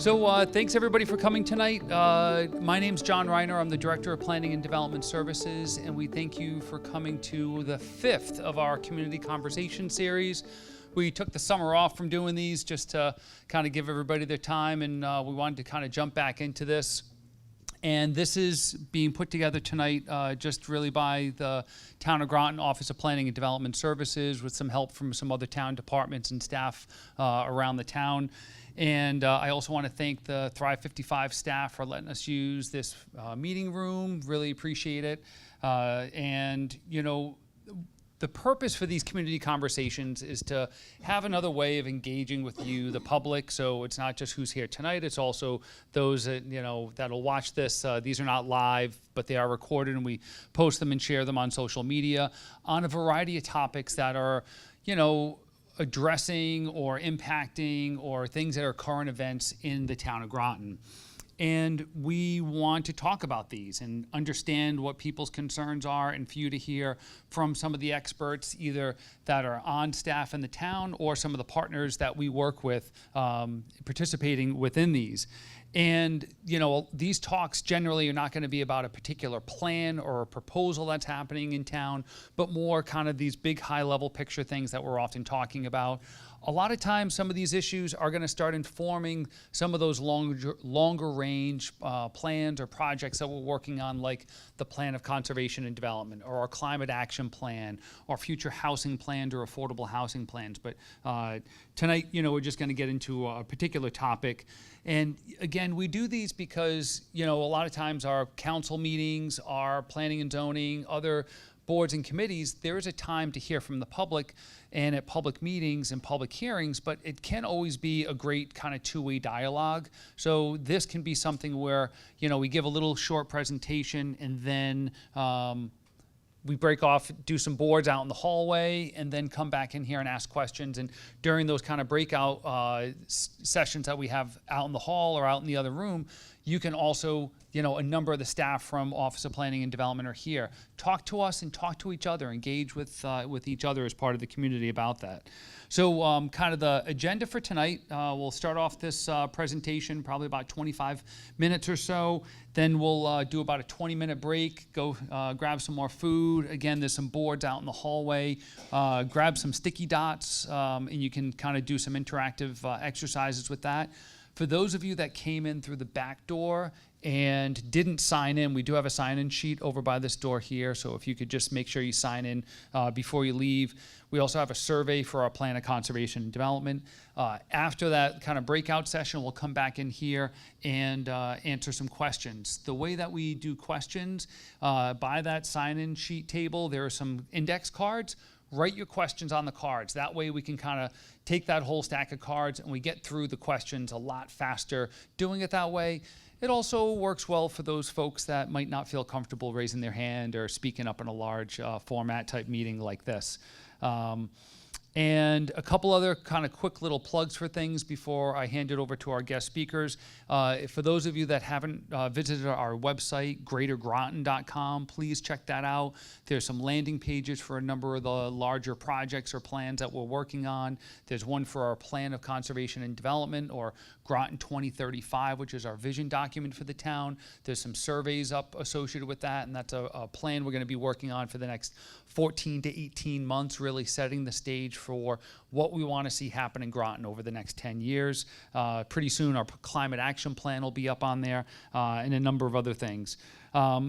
Thanks everybody for coming tonight. My name's John Reiner. I'm the Director of Planning and Development Services, and we thank you for coming to the 5th of our Community Conversation series. We took the summer off from doing these just to kind of give everybody their time, and we wanted to kind of jump back into this. And this is being put together tonight just really by the Town of Groton Office of Planning and Development Services with some help from some other town departments and staff around the town. And I also want to thank the Thrive 55 staff for letting us use this meeting room. Really appreciate it. And, you know, the purpose for these community conversations is to have another way of engaging with you, the public. So it's not just who's here tonight, it's also those that, you know, that'll watch this. These are not live, but they are recorded, and we post them and share them on social media on a variety of topics that are, you know, addressing or impacting or things that are current events in the town of Groton. And we want to talk about these and understand what people's concerns are, and for you to hear from some of the experts either that are on staff in the town or some of the partners that we work with participating within these. And, you know, these talks generally are not going to be about a particular plan or a proposal that's happening in town, but more kind of these big high-level picture things that we're often talking about. A lot of times, some of these issues are going to start informing some of those longer range plans or projects that we're working on, like the Plan of Conservation and Development, or our Climate Action Plan, or future housing plans or affordable housing plans. But tonight, you know, we're just going to get into a particular topic. And again, we do these because, you know, a lot of times our council meetings, our planning and zoning, other boards and committees, there is a time to hear from the public and at public meetings and public hearings, but it can always be a great kind of two-way dialogue. So this can be something where, you know, we give a little short presentation, and then we break off, do some boards out in the hallway, and then come back in here and ask questions. And during those kind of breakout sessions that we have out in the hall or out in the other room, you can also, you know, a number of the staff from Office of Planning and Development are here. Talk to us and talk to each other, engage with each other as part of the community about that. So kind of the agenda for tonight, we'll start off this presentation, probably about 25 minutes or so. Then we'll do about a 20-minute break, go grab some more food. Again, there's some boards out in the hallway. Grab some sticky dots, and you can kind of do some interactive exercises with that. For those of you that came in through the back door and didn't sign in, we do have a sign-in sheet over by this door here, so if you could just make sure you sign in before you leave. We also have a survey for our Plan of Conservation and Development. After that kind of breakout session, we'll come back in here and answer some questions. The way that we do questions, by that sign-in sheet table, there are some index cards. Write your questions on the cards. That way we can kind of take that whole stack of cards and we get through the questions a lot faster doing it that way. It also works well for those folks that might not feel comfortable raising their hand or speaking up in a large format type meeting like this. And a couple other kind of quick little plugs for things before I hand it over to our guest speakers. For those of you that haven't visited our website, greatergroton.com, please check that out. There's some landing pages for a number of the larger projects or plans that we're working on. There's one for our Plan of Conservation and Development, or Groton 2035, which is our vision document for the town. There's some surveys up associated with that, and that's a plan we're going to be working on for the next 14 to 18 months, really setting the stage for what we want to see happen in Groton over the next 10 years. Pretty soon our climate action plan will be up on there, and a number of other things.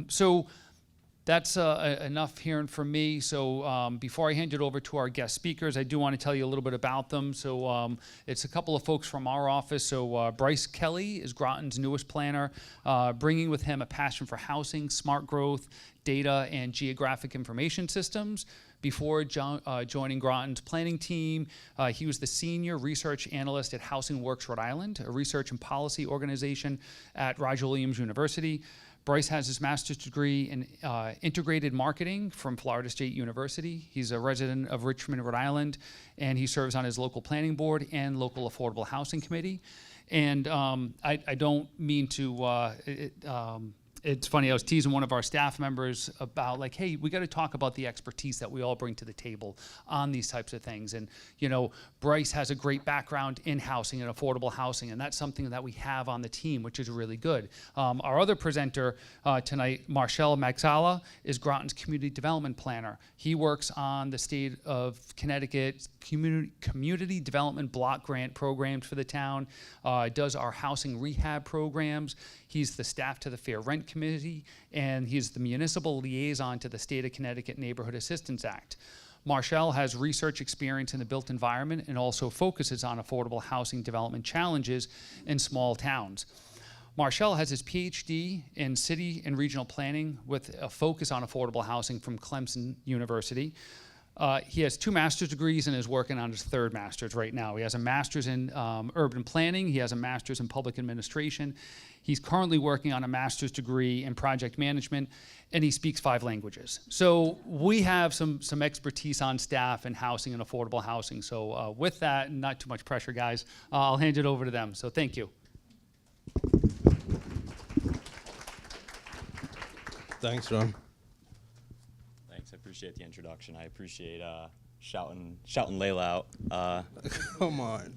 So that's enough hearing from me. So before I hand it over to our guest speakers, I do want to tell you a little bit about them. So it's a couple of folks from our office. So Bryce Kelly is Groton's newest planner, bringing with him a passion for housing, smart growth, data, and geographic information systems. Before joining Groton's planning team, he was the senior research analyst at Housing Works Rhode Island, a research and policy organization at Roger Williams University. Bryce has his master's degree in integrated marketing from Florida State University. He's a resident of Richmond, Rhode Island, and he serves on his local planning board and local affordable housing committee. And I don't mean to It's funny, I was teasing one of our staff members about like, hey, we got to talk about the expertise that we all bring to the table on these types of things. And, you know, Bryce has a great background in housing and affordable housing, and that's something that we have on the team, which is really good. Our other presenter tonight, Marshall Magzala, is Groton's community development planner. He works on the state of Connecticut community development block grant programs for the town, does our housing rehab programs. He's the staff to the Fair Rent Committee, and he's the municipal liaison to the State of Connecticut Neighborhood Assistance Act. Marshall has research experience in the built environment and also focuses on affordable housing development challenges in small towns. Marshall has his PhD in city and regional planning with a focus on affordable housing from Clemson University. He has 2 master's degrees and is working on his 3rd master's right now. He has a master's in urban planning. He has a master's in public administration. He's currently working on a master's degree in project management, and he speaks 5 languages. So we have some expertise on staff in housing and affordable housing. So with that, not too much pressure, guys, I'll hand it over to them. So thank you. Thanks, Ron. Thanks, I appreciate the introduction. I appreciate shouting Layla out. Come on.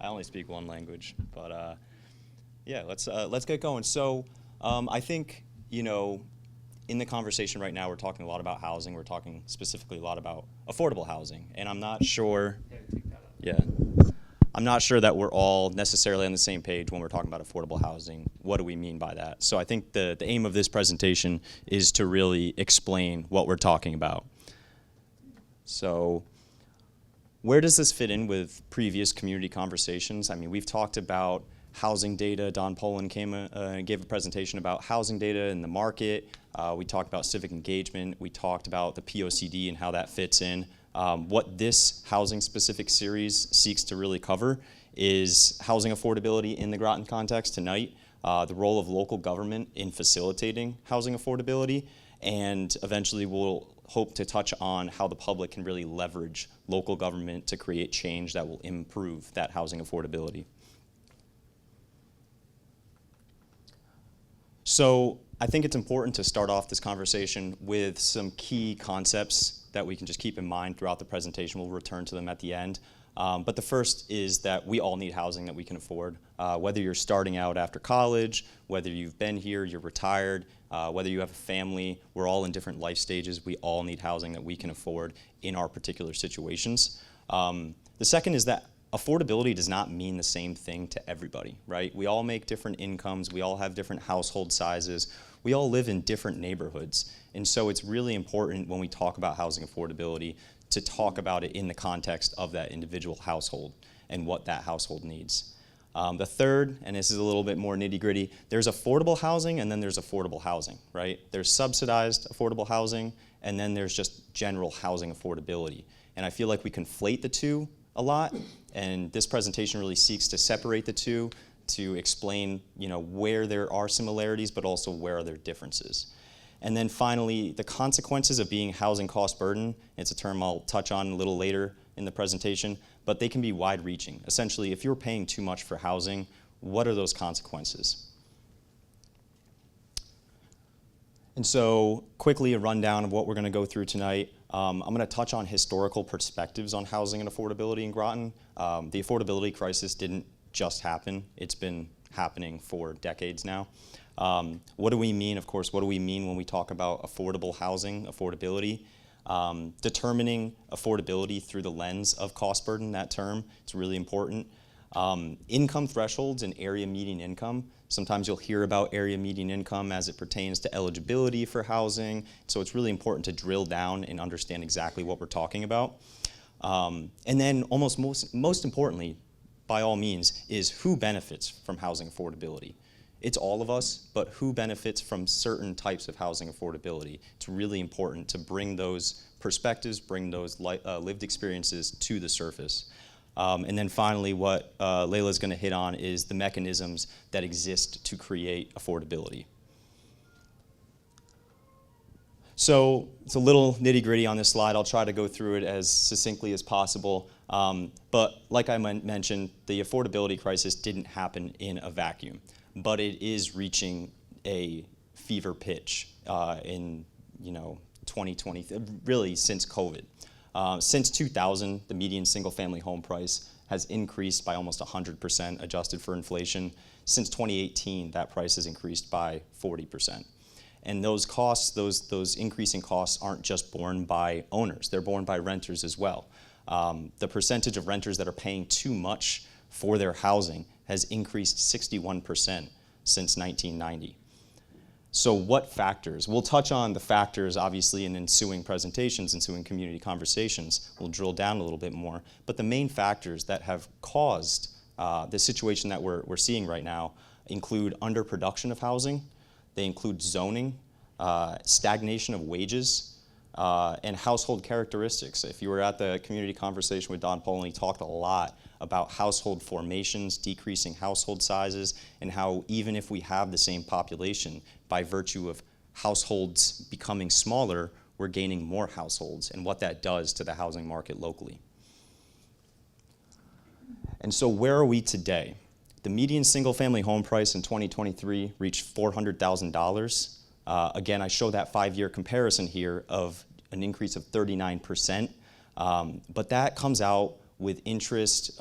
I only speak 1 language, but yeah, let's get going. So I think, you know, in the conversation right now, we're talking a lot about housing. We're talking specifically a lot about affordable housing, and I'm not sure. I'm not sure that we're all necessarily on the same page when we're talking about affordable housing. What do we mean by that? So I think the aim of this presentation is to really explain what we're talking about. So where does this fit in with previous community conversations? I mean, we've talked about housing data. Don Poland came and gave a presentation about housing data in the market. We talked about civic engagement. We talked about the POCD and how that fits in. What this housing-specific series seeks to really cover is housing affordability in the Groton context tonight, the role of local government in facilitating housing affordability, and eventually we'll hope to touch on how the public can really leverage local government to create change that will improve that housing affordability. So I think it's important to start off this conversation with some key concepts that we can just keep in mind throughout the presentation. We'll return to them at the end. But the first is that we all need housing that we can afford. Whether you're starting out after college, whether you've been here, you're retired, whether you have a family, we're all in different life stages. We all need housing that we can afford in our particular situations. The second is that affordability does not mean the same thing to everybody, right? We all make different incomes. We all have different household sizes. We all live in different neighborhoods. And so it's really important when we talk about housing affordability to talk about it in the context of that individual household and what that household needs. The third, and this is a little bit more nitty-gritty, there's affordable housing and then there's affordable housing, right? There's subsidized affordable housing and then there's just general housing affordability. And I feel like we conflate the two a lot, and this presentation really seeks to separate the two to explain, you know, where there are similarities but also where are there differences. And then finally, the consequences of being housing cost burden. It's a term I'll touch on a little later in the presentation, but they can be wide-reaching. Essentially, if you're paying too much for housing, what are those consequences? And so quickly a rundown of what we're going to go through tonight. I'm going to touch on historical perspectives on housing and affordability in Groton. The affordability crisis didn't just happen. It's been happening for decades now. What do we mean, of course, what do we mean when we talk about affordable housing, affordability? Determining affordability through the lens of cost burden, that term, it's really important. Income thresholds and area median income. Sometimes you'll hear about area median income as it pertains to eligibility for housing. So it's really important to drill down and understand exactly what we're talking about. And then most importantly, by all means, is who benefits from housing affordability. It's all of us, but who benefits from certain types of housing affordability? It's really important to bring those perspectives, bring those lived experiences to the surface. And then finally, what Layla's going to hit on is the mechanisms that exist to create affordability. So it's a little nitty-gritty on this slide. I'll try to go through it as succinctly as possible. But like I mentioned, the affordability crisis didn't happen in a vacuum, but it is reaching a fever pitch in 2020, really since COVID. Since 2000, the median single-family home price has increased by almost 100% adjusted for inflation. Since 2018, that price has increased by 40%. And those costs, those increasing costs aren't just borne by owners, they're borne by renters as well. The percentage of renters that are paying too much for their housing has increased 61% since 1990. So what factors? We'll touch on the factors, obviously, in ensuing presentations, ensuing community conversations. We'll drill down a little bit more. But the main factors that have caused the situation that we're seeing right now include underproduction of housing. They include zoning, stagnation of wages, and household characteristics. If you were at the community conversation with Don Poland, he talked a lot about household formations, decreasing household sizes, and how even if we have the same population, by virtue of households becoming smaller, we're gaining more households, and what that does to the housing market locally. And so where are we today? The median single-family home price in 2023 reached $400,000. Again, I show that 5-year comparison here of an increase of 39%, but that comes out with interest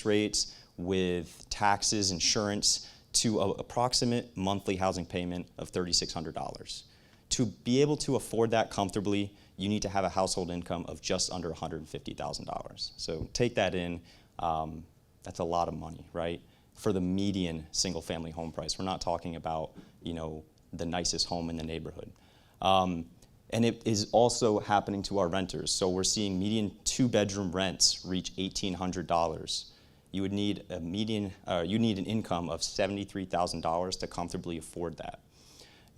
rates, with taxes, insurance, to an approximate monthly housing payment of $3,600. To be able to afford that comfortably, you need to have a household income of just under $150,000. So take that in, that's a lot of money, right? For the median single-family home price. We're not talking about, the nicest home in the neighborhood. And it is also happening to our renters. So we're seeing median 2-bedroom rents reach $1,800. You would need an income of $73,000 to comfortably afford that.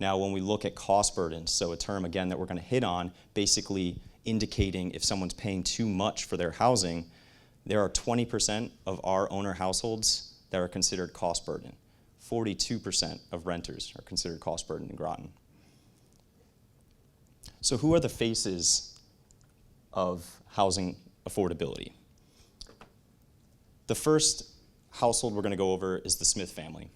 Now, when we look at cost burdens, so a term again that we're going to hit on, basically indicating if someone's paying too much for their housing, there are 20% of our owner households that are considered cost burden. 42% of renters are considered cost burden in Groton. So who are the faces of housing affordability? The first household we're going to go over is the Smith family.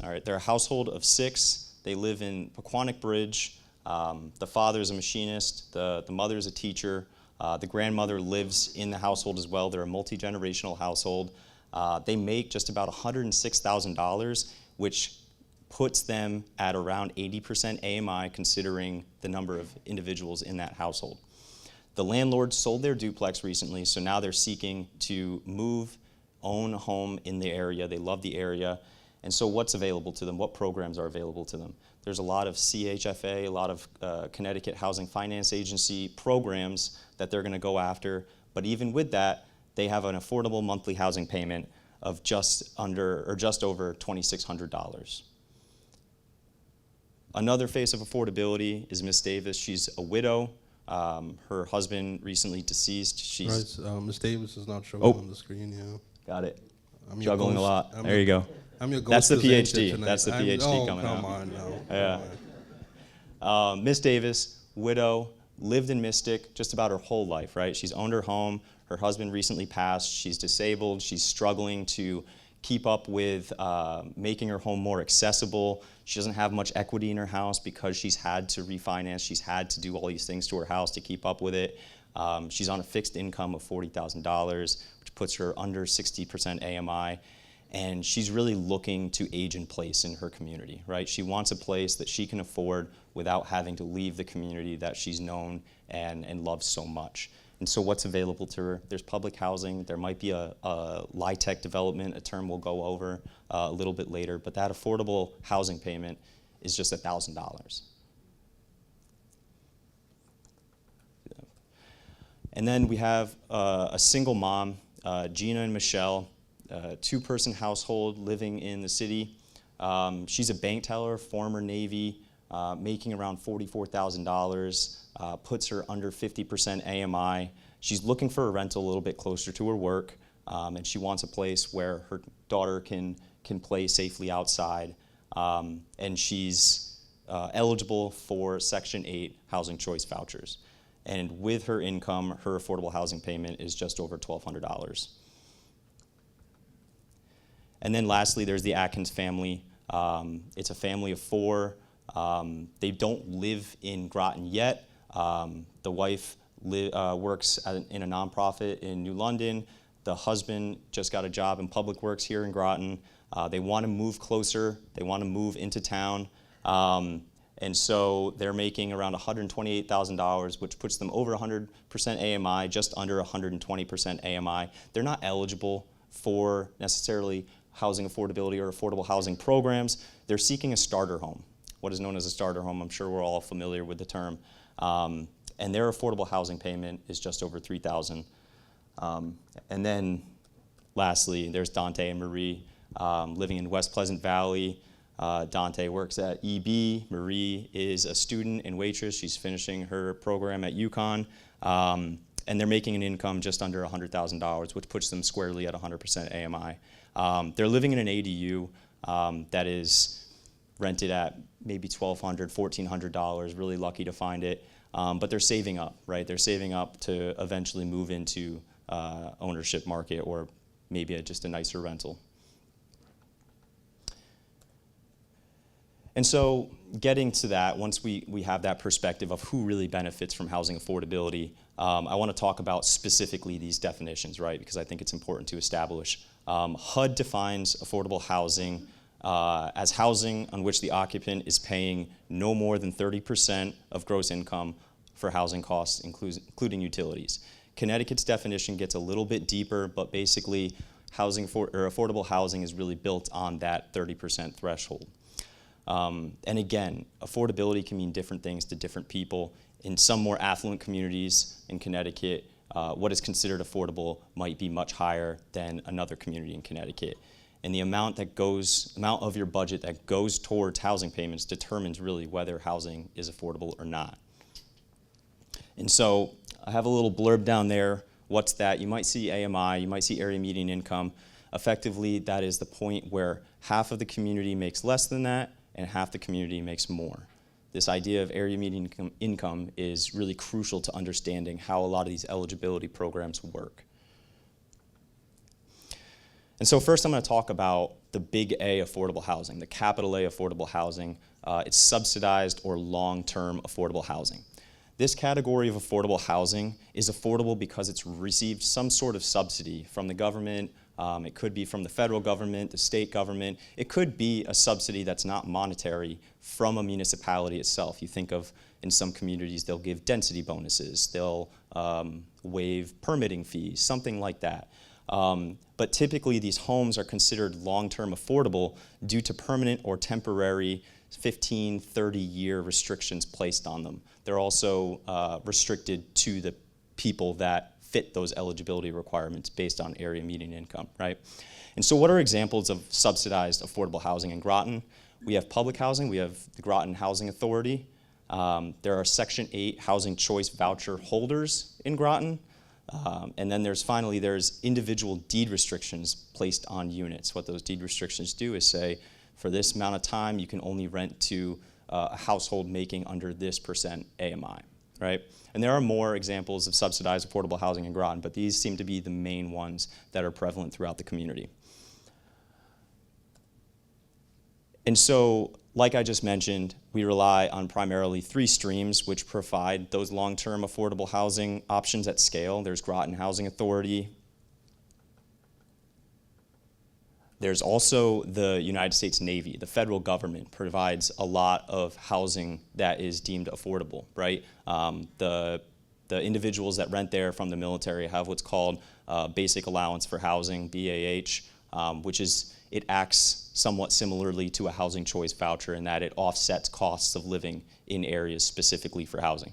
All right, they're a household of 6. They live in Pequannock Bridge. The father is a machinist. The mother is a teacher. The grandmother lives in the household as well. They're a multi-generational household. They make just about $106,000, which puts them at around 80% AMI, considering the number of individuals in that household. The landlord sold their duplex recently, so now they're seeking to move, own a home in the area. They love the area. And so what's available to them? What programs are available to them? There's a lot of CHFA, a lot of Connecticut Housing Finance Agency programs that they're going to go after. But even with that, they have an affordable monthly housing payment of just over $2,600. Another face of affordability is Miss Davis. She's a widow. Her husband recently deceased. She's Right, Ms. Davis is not showing on the screen, yeah. Got it. I'm your Juggling a ghost- lot. There you go. I'm your That's the ghost presenter PhD. tonight. That's the PhD coming come out. on, no. Yeah. Miss Davis, widow, lived in Mystic just about her whole life, right? She's owned her home. Her husband recently passed. She's disabled. She's struggling to keep up with making her home more accessible. She doesn't have much equity in her house because she's had to refinance. She's had to do all these things to her house to keep up with it. She's on a fixed income of $40,000, which puts her under 60% AMI. And she's really looking to age in place in her community, right? She wants a place that she can afford without having to leave the community that she's known and loves so much. And so what's available to her? There's public housing. There might be a LIHTC development, a term we'll go over a little bit later, but that affordable housing payment is just $1,000. And then we have a single mom, Gina and Michelle, 2-person household living in the city. She's a bank teller, former Navy, making around $44,000, puts her under 50% AMI. She's looking for a rental a little bit closer to her work, and she wants a place where her daughter can play safely outside. And she's eligible for Section 8 Housing Choice Vouchers. And with her income, her affordable housing payment is just over $1,200. And then lastly, there's the Atkins family. It's a family of 4. They don't live in Groton yet. The wife works in a nonprofit in New London. The husband just got a job in Public Works here in Groton. They want to move closer. They want to move into town. And so they're making around $128,000, which puts them over 100% AMI, just under 120% AMI. They're not eligible for necessarily housing affordability or affordable housing programs. They're seeking a starter home, what is known as a starter home. I'm sure we're all familiar with the term. And their affordable housing payment is just over $3,000. And then lastly, there's Dante and Marie living in West Pleasant Valley. Dante works at EB. Marie is a student and waitress. She's finishing her program at UConn. And they're making an income just under $100,000, which puts them squarely at 100% AMI. They're living in an ADU that is rented at maybe $1,200, $1,400, really lucky to find it. But they're saving up, right? They're saving up to eventually move into ownership market or maybe just a nicer rental. And so getting to that, once we have that perspective of who really benefits from housing affordability, I want to talk about specifically these definitions, right? Because I think it's important to establish. HUD defines affordable housing as housing on which the occupant is paying no more than 30% of gross income for housing costs, including utilities. Connecticut's definition gets a little bit deeper, but basically affordable housing is really built on that 30% threshold. And again, affordability can mean different things to different people. In some more affluent communities in Connecticut, what is considered affordable might be much higher than another community in Connecticut. And the amount of your budget that goes towards housing payments determines really whether housing is affordable or not. And so I have a little blurb down there. What's that? You might see AMI, you might see area median income. Effectively, that is the point where half of the community makes less than that and half the community makes more. This idea of area median income is really crucial to understanding how a lot of these eligibility programs work. And so first I'm going to talk about the big A affordable housing, the capital A affordable housing. It's subsidized or long-term affordable housing. This category of affordable housing is affordable because it's received some sort of subsidy from the government. It could be from the federal government, the state government. It could be a subsidy that's not monetary from a municipality itself. You think of, in some communities, they'll give density bonuses. They'll waive permitting fees, something like that. But typically, these homes are considered long-term affordable due to permanent or temporary 15, 30-year restrictions placed on them. They're also restricted to the people that fit those eligibility requirements based on area median income, right? And so what are examples of subsidized affordable housing in Groton? We have public housing. We have the Groton Housing Authority. There are Section 8 housing choice voucher holders in Groton. And then there's individual deed restrictions placed on units. What those deed restrictions do is say, for this amount of time, you can only rent to a household making under this % AMI, right? And there are more examples of subsidized affordable housing in Groton, but these seem to be the main ones that are prevalent throughout the community. And so, like I just mentioned, we rely on primarily 3 streams which provide those long-term affordable housing options at scale. There's Groton Housing Authority. There's also the United States Navy. The federal government provides a lot of housing that is deemed affordable, right? The individuals that rent there from the military have what's called Basic Allowance for Housing, BAH, it acts somewhat similarly to a housing choice voucher in that it offsets costs of living in areas specifically for housing.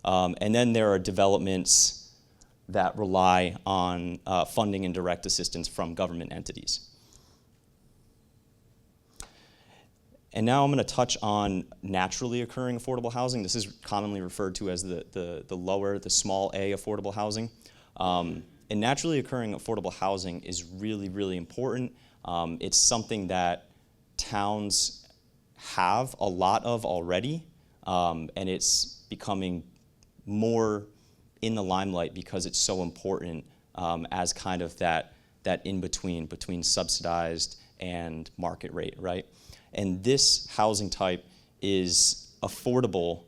And then there are developments that rely on funding and direct assistance from government entities. And now I'm going to touch on naturally occurring affordable housing. This is commonly referred to as the small A affordable housing. And naturally occurring affordable housing is really, really important. It's something that towns have a lot of already, and it's becoming more in the limelight because it's so important as kind of that in-between between subsidized and market rate, right? And this housing type is affordable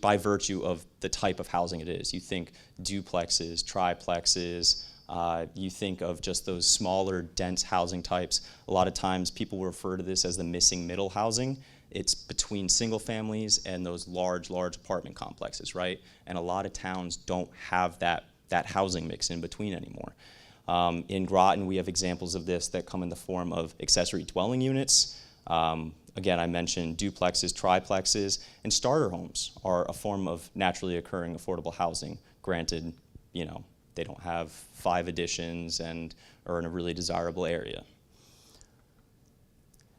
by virtue of the type of housing it is. You think duplexes, triplexes, you think of just those smaller, dense housing types. A lot of times people refer to this as the missing middle housing. It's between single families and those large apartment complexes, right? And a lot of towns don't have that housing mix in between anymore. In Groton, we have examples of this that come in the form of accessory dwelling units. Again, I mentioned duplexes, triplexes, and starter homes are a form of naturally occurring affordable housing. Granted, they don't have 5 additions and are in a really desirable area.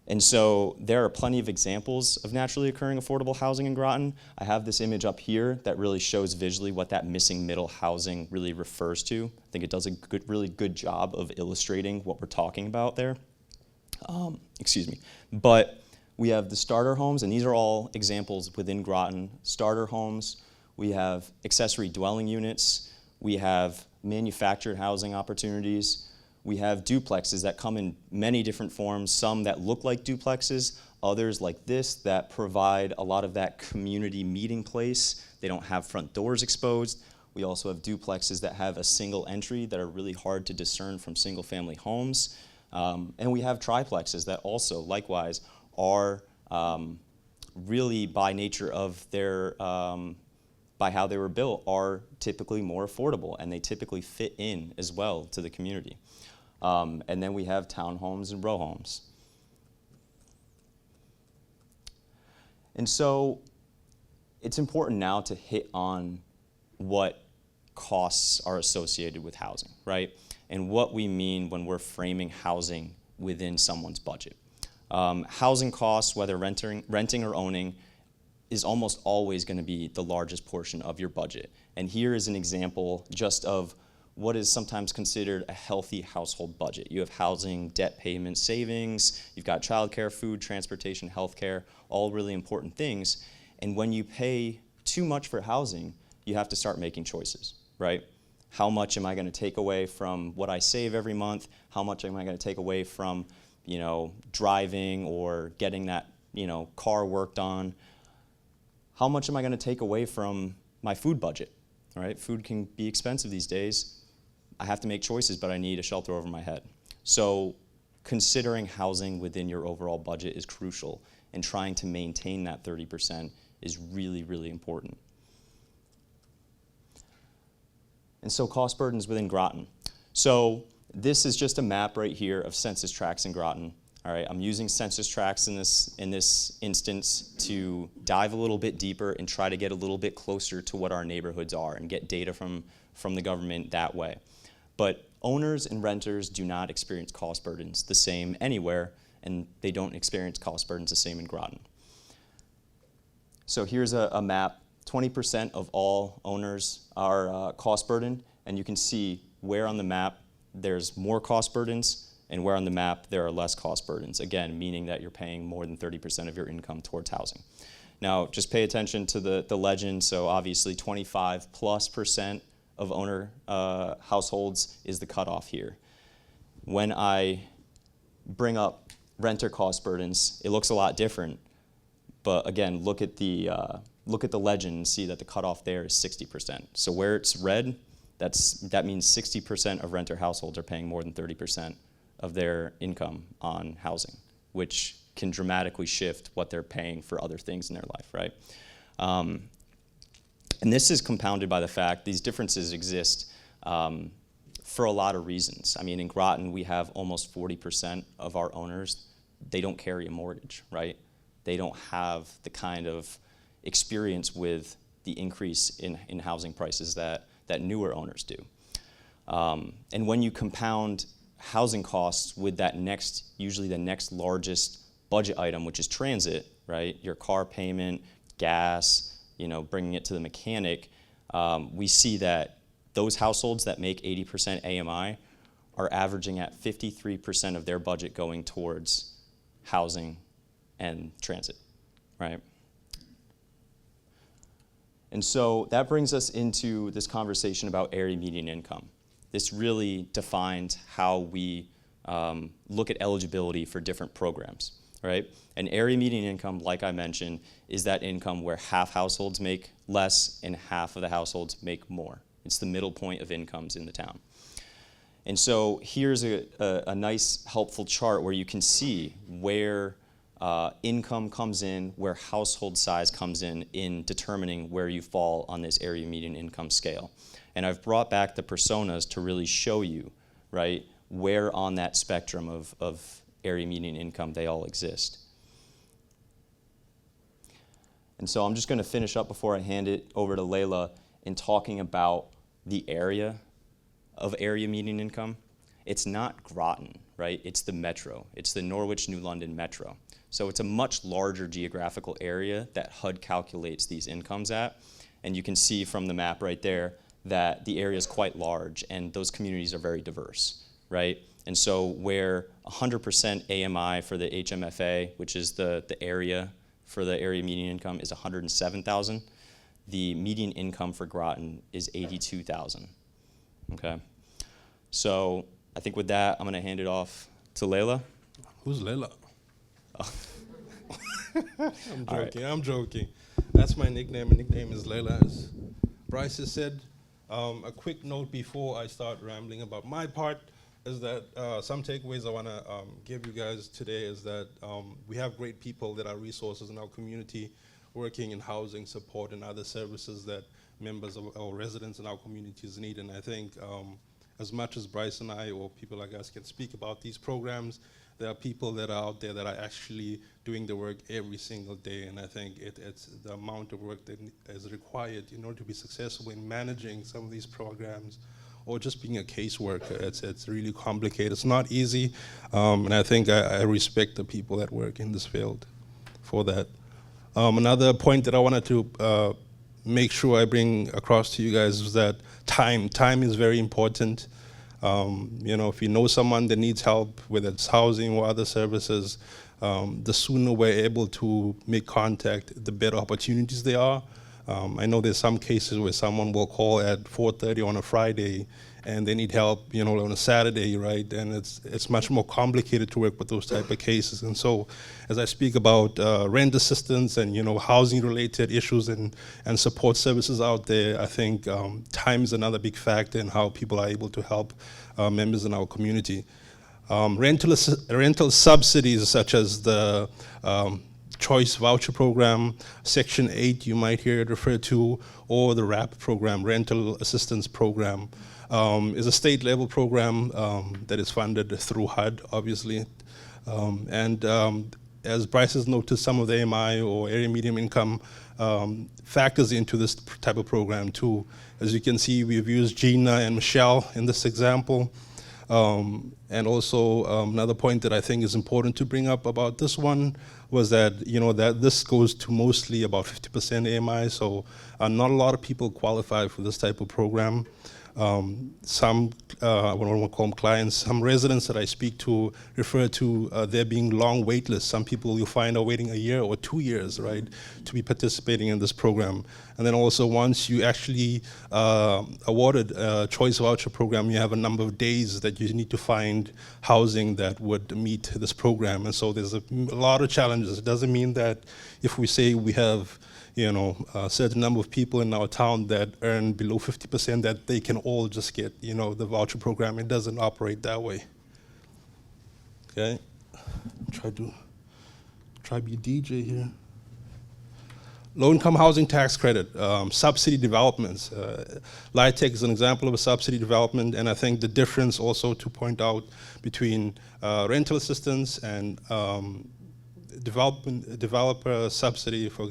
And so there are plenty of examples of naturally occurring affordable housing in Groton. I have this image up here that really shows visually what that missing middle housing really refers to. I think it does a really good job of illustrating what we're talking about there. Excuse me. But we have the starter homes, and these are all examples within Groton. Starter homes, we have accessory dwelling units, we have manufactured housing opportunities, we have duplexes that come in many different forms, some that look like duplexes, others like this that provide a lot of that community meeting place. They don't have front doors exposed. We also have duplexes that have a single entry that are really hard to discern from single family homes. And we have triplexes that also, likewise, are really by nature of their, by how they were built, are typically more affordable, and they typically fit in as well to the community. And then we have townhomes and row homes. And so it's important now to hit on what costs are associated with housing, right? And what we mean when we're framing housing within someone's budget. Housing costs, whether renting or owning, is almost always going to be the largest portion of your budget. And here is an example just of what is sometimes considered a healthy household budget. You have housing, debt payments, savings, you've got childcare, food, transportation, healthcare, all really important things. And when you pay too much for housing, you have to start making choices, right? How much am I going to take away from what I save every month? How much am I going to take away from, driving or getting that, car worked on? How much am I going to take away from my food budget, right? Food can be expensive these days. I have to make choices, but I need a shelter over my head. So considering housing within your overall budget is crucial, and trying to maintain that 30% is really, really important. And so cost burdens within Groton. So this is just a map right here of census tracts in Groton. All right, I'm using census tracts in this instance to dive a little bit deeper and try to get a little bit closer to what our neighborhoods are and get data from the government that way. But owners and renters do not experience cost burdens the same anywhere, and they don't experience cost burdens the same in Groton. So here's a map. 20% of all owners are cost burdened, and you can see where on the map there's more cost burdens and where on the map there are less cost burdens, again, meaning that you're paying more than 30% of your income towards housing. Now, just pay attention to the legend. So obviously 25+% of owner households is the cutoff here. When I bring up renter cost burdens, it looks a lot different. But again, look at the legend and see that the cutoff there is 60%. So where it's red, that means 60% of renter households are paying more than 30% of their income on housing, which can dramatically shift what they're paying for other things in their life, right? And this is compounded by the fact these differences exist for a lot of reasons. I mean, in Groton, we have almost 40% of our owners, they don't carry a mortgage, right? They don't have the kind of experience with the increase in housing prices that newer owners do. And when you compound housing costs with that usually the next largest budget item, which is transit, right? Your car payment, gas, bringing it to the mechanic, we see that those households that make 80% AMI are averaging at 53% of their budget going towards housing and transit, right? And so that brings us into this conversation about area median income. This really defines how we look at eligibility for different programs. right? And area median income, like I mentioned, is that income where half households make less and half of the households make more. It's the middle point of incomes in the town. And so here's a nice, helpful chart where you can see where income comes in, where household size comes in determining where you fall on this area median income scale. And I've brought back the personas to really show you, right, where on that spectrum of area median income they all exist. And so I'm just going to finish up before I hand it over to Layla in talking about the area of area median income. It's not Groton, right? It's the metro. It's the Norwich, New London metro. So it's a much larger geographical area that HUD calculates these incomes at. And you can see from the map right there that the area is quite large and those communities are very diverse, right? And so where 100% AMI for the HMFA, which is the area for the area median income, is 107,000, the median income for Groton is 82,000. Okay, so I think with that, I'm going to hand it off to Layla. Who's Layla? Oh. I'm joking. Right. I'm joking. That's my nickname. My nickname is Layla. As Bryce has said. A quick note before I start rambling about my part is that some takeaways I want to give you guys today is that we have great people that are resources in our community working in housing support and other services that members of our residents in our communities need. And I think as much as Bryce and I or people like us can speak about these programs, there are people that are out there that are actually doing the work every single day. And I think it's the amount of work that is required in order to be successful in managing some of these programs or just being a caseworker. It's really complicated. It's not easy. And I think I respect the people that work in this field for that. Another point that I wanted to make sure I bring across to you guys is that time. Time is very important. You know, if you know someone that needs help, whether it's housing or other services, the sooner we're able to make contact, the better opportunities there are. I know there's some cases where someone will call at 4:30 on a Friday and they need help, you know, on a Saturday, right? And it's much more complicated to work with those type of cases. And so as I speak about rent assistance and, you know, housing related issues and support services out there, I think time is another big factor in how people are able to help members in our community. Rental subsidies such as the Choice Voucher Program, Section 8 you might hear it referred to, or the RAP program, Rental Assistance Program, is a state level program that is funded through HUD, obviously. As Bryce has noted, some of the AMI or area median income factors into this type of program too. As you can see, we've used Gina and Michelle in this example. And also another point that I think is important to bring up about this one was that, you know, that this goes to mostly about 50% AMI, so not a lot of people qualify for this type of program. Some, I don't want to call them clients, some residents that I speak to refer to there being long wait lists. Some people you'll find are waiting a year or 2 years, right, to be participating in this program. And then also once you actually awarded a choice voucher program, you have a number of days that you need to find housing that would meet this program. And so there's a lot of challenges. It doesn't mean that if we say we have, you know, a certain number of people in our town that earn below 50%, that they can all just get, you know, the voucher program. It doesn't operate that way. Okay, try be a DJ here. Low-income housing tax credit, subsidy developments. LIHTC is an example of a subsidy development, and I think the difference also to point out between rental assistance and developer subsidy, for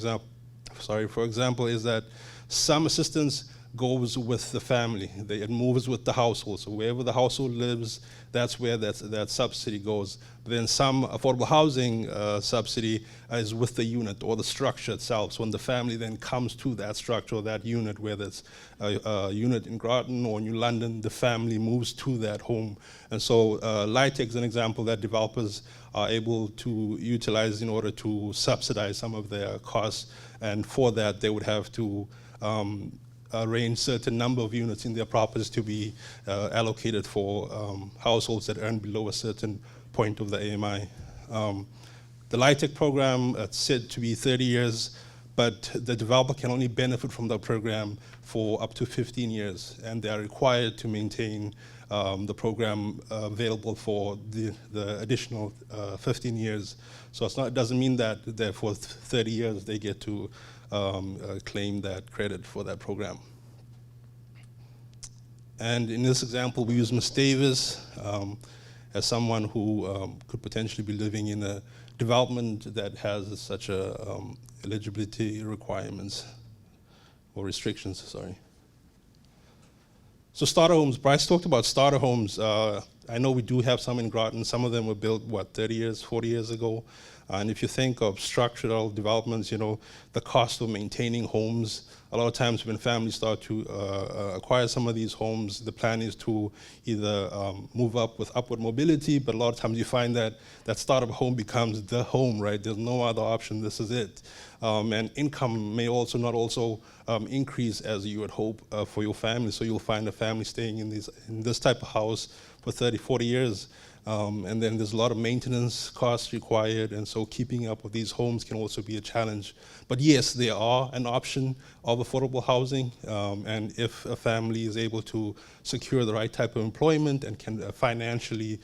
example, is that some assistance goes with the family. It moves with the household. So wherever the household lives, that's where that subsidy goes. But then some affordable housing subsidy is with the unit or the structure itself. So when the family then comes to that structure or that unit, whether it's a unit in Groton or New London, the family moves to that home. And so LIHTC is an example that developers are able to utilize in order to subsidize some of their costs. And for that, they would have to arrange certain number of units in their properties to be allocated for households that earn below a certain point of the AMI. The LIHTC program, it's said to be 30 years, but the developer can only benefit from the program for up to 15 years, and they are required to maintain the program available for the additional 15 years. So it doesn't mean that for 30 years they get to claim that credit for that program. And in this example, we use Ms. Davis as someone who could potentially be living in a development that has such a eligibility requirements or restrictions, sorry. So starter homes, Bryce talked about starter homes. I know we do have some in Groton. Some of them were built, 30 years, 40 years ago. And if you think of structural developments, the cost of maintaining homes, a lot of times when families start to acquire some of these homes, the plan is to either move up with upward mobility, but a lot of times you find that that startup home becomes the home, right? There's no other option, this is it. And income may also not increase as you would hope for your family. So you'll find a family staying in this type of house for 30, 40 years. And then there's a lot of maintenance costs required, and so keeping up with these homes can also be a challenge. But yes, they are an option of affordable housing, and if a family is able to secure the right type of employment and can financially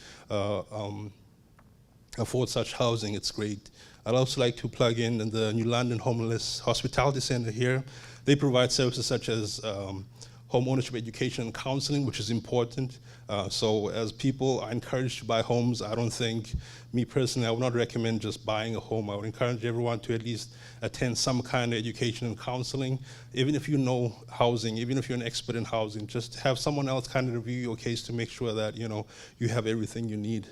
afford such housing, it's great. I'd also like to plug in the New London Homeless Hospitality Center here. They provide services such as home ownership education and counseling, which is important. So as people are encouraged to buy homes, I don't think, me personally, I would not recommend just buying a home. I would encourage everyone to at least attend some kind of education and counseling. Even if you know housing, even if you're an expert in housing, just have someone else kind of review your case to make sure that you have everything you need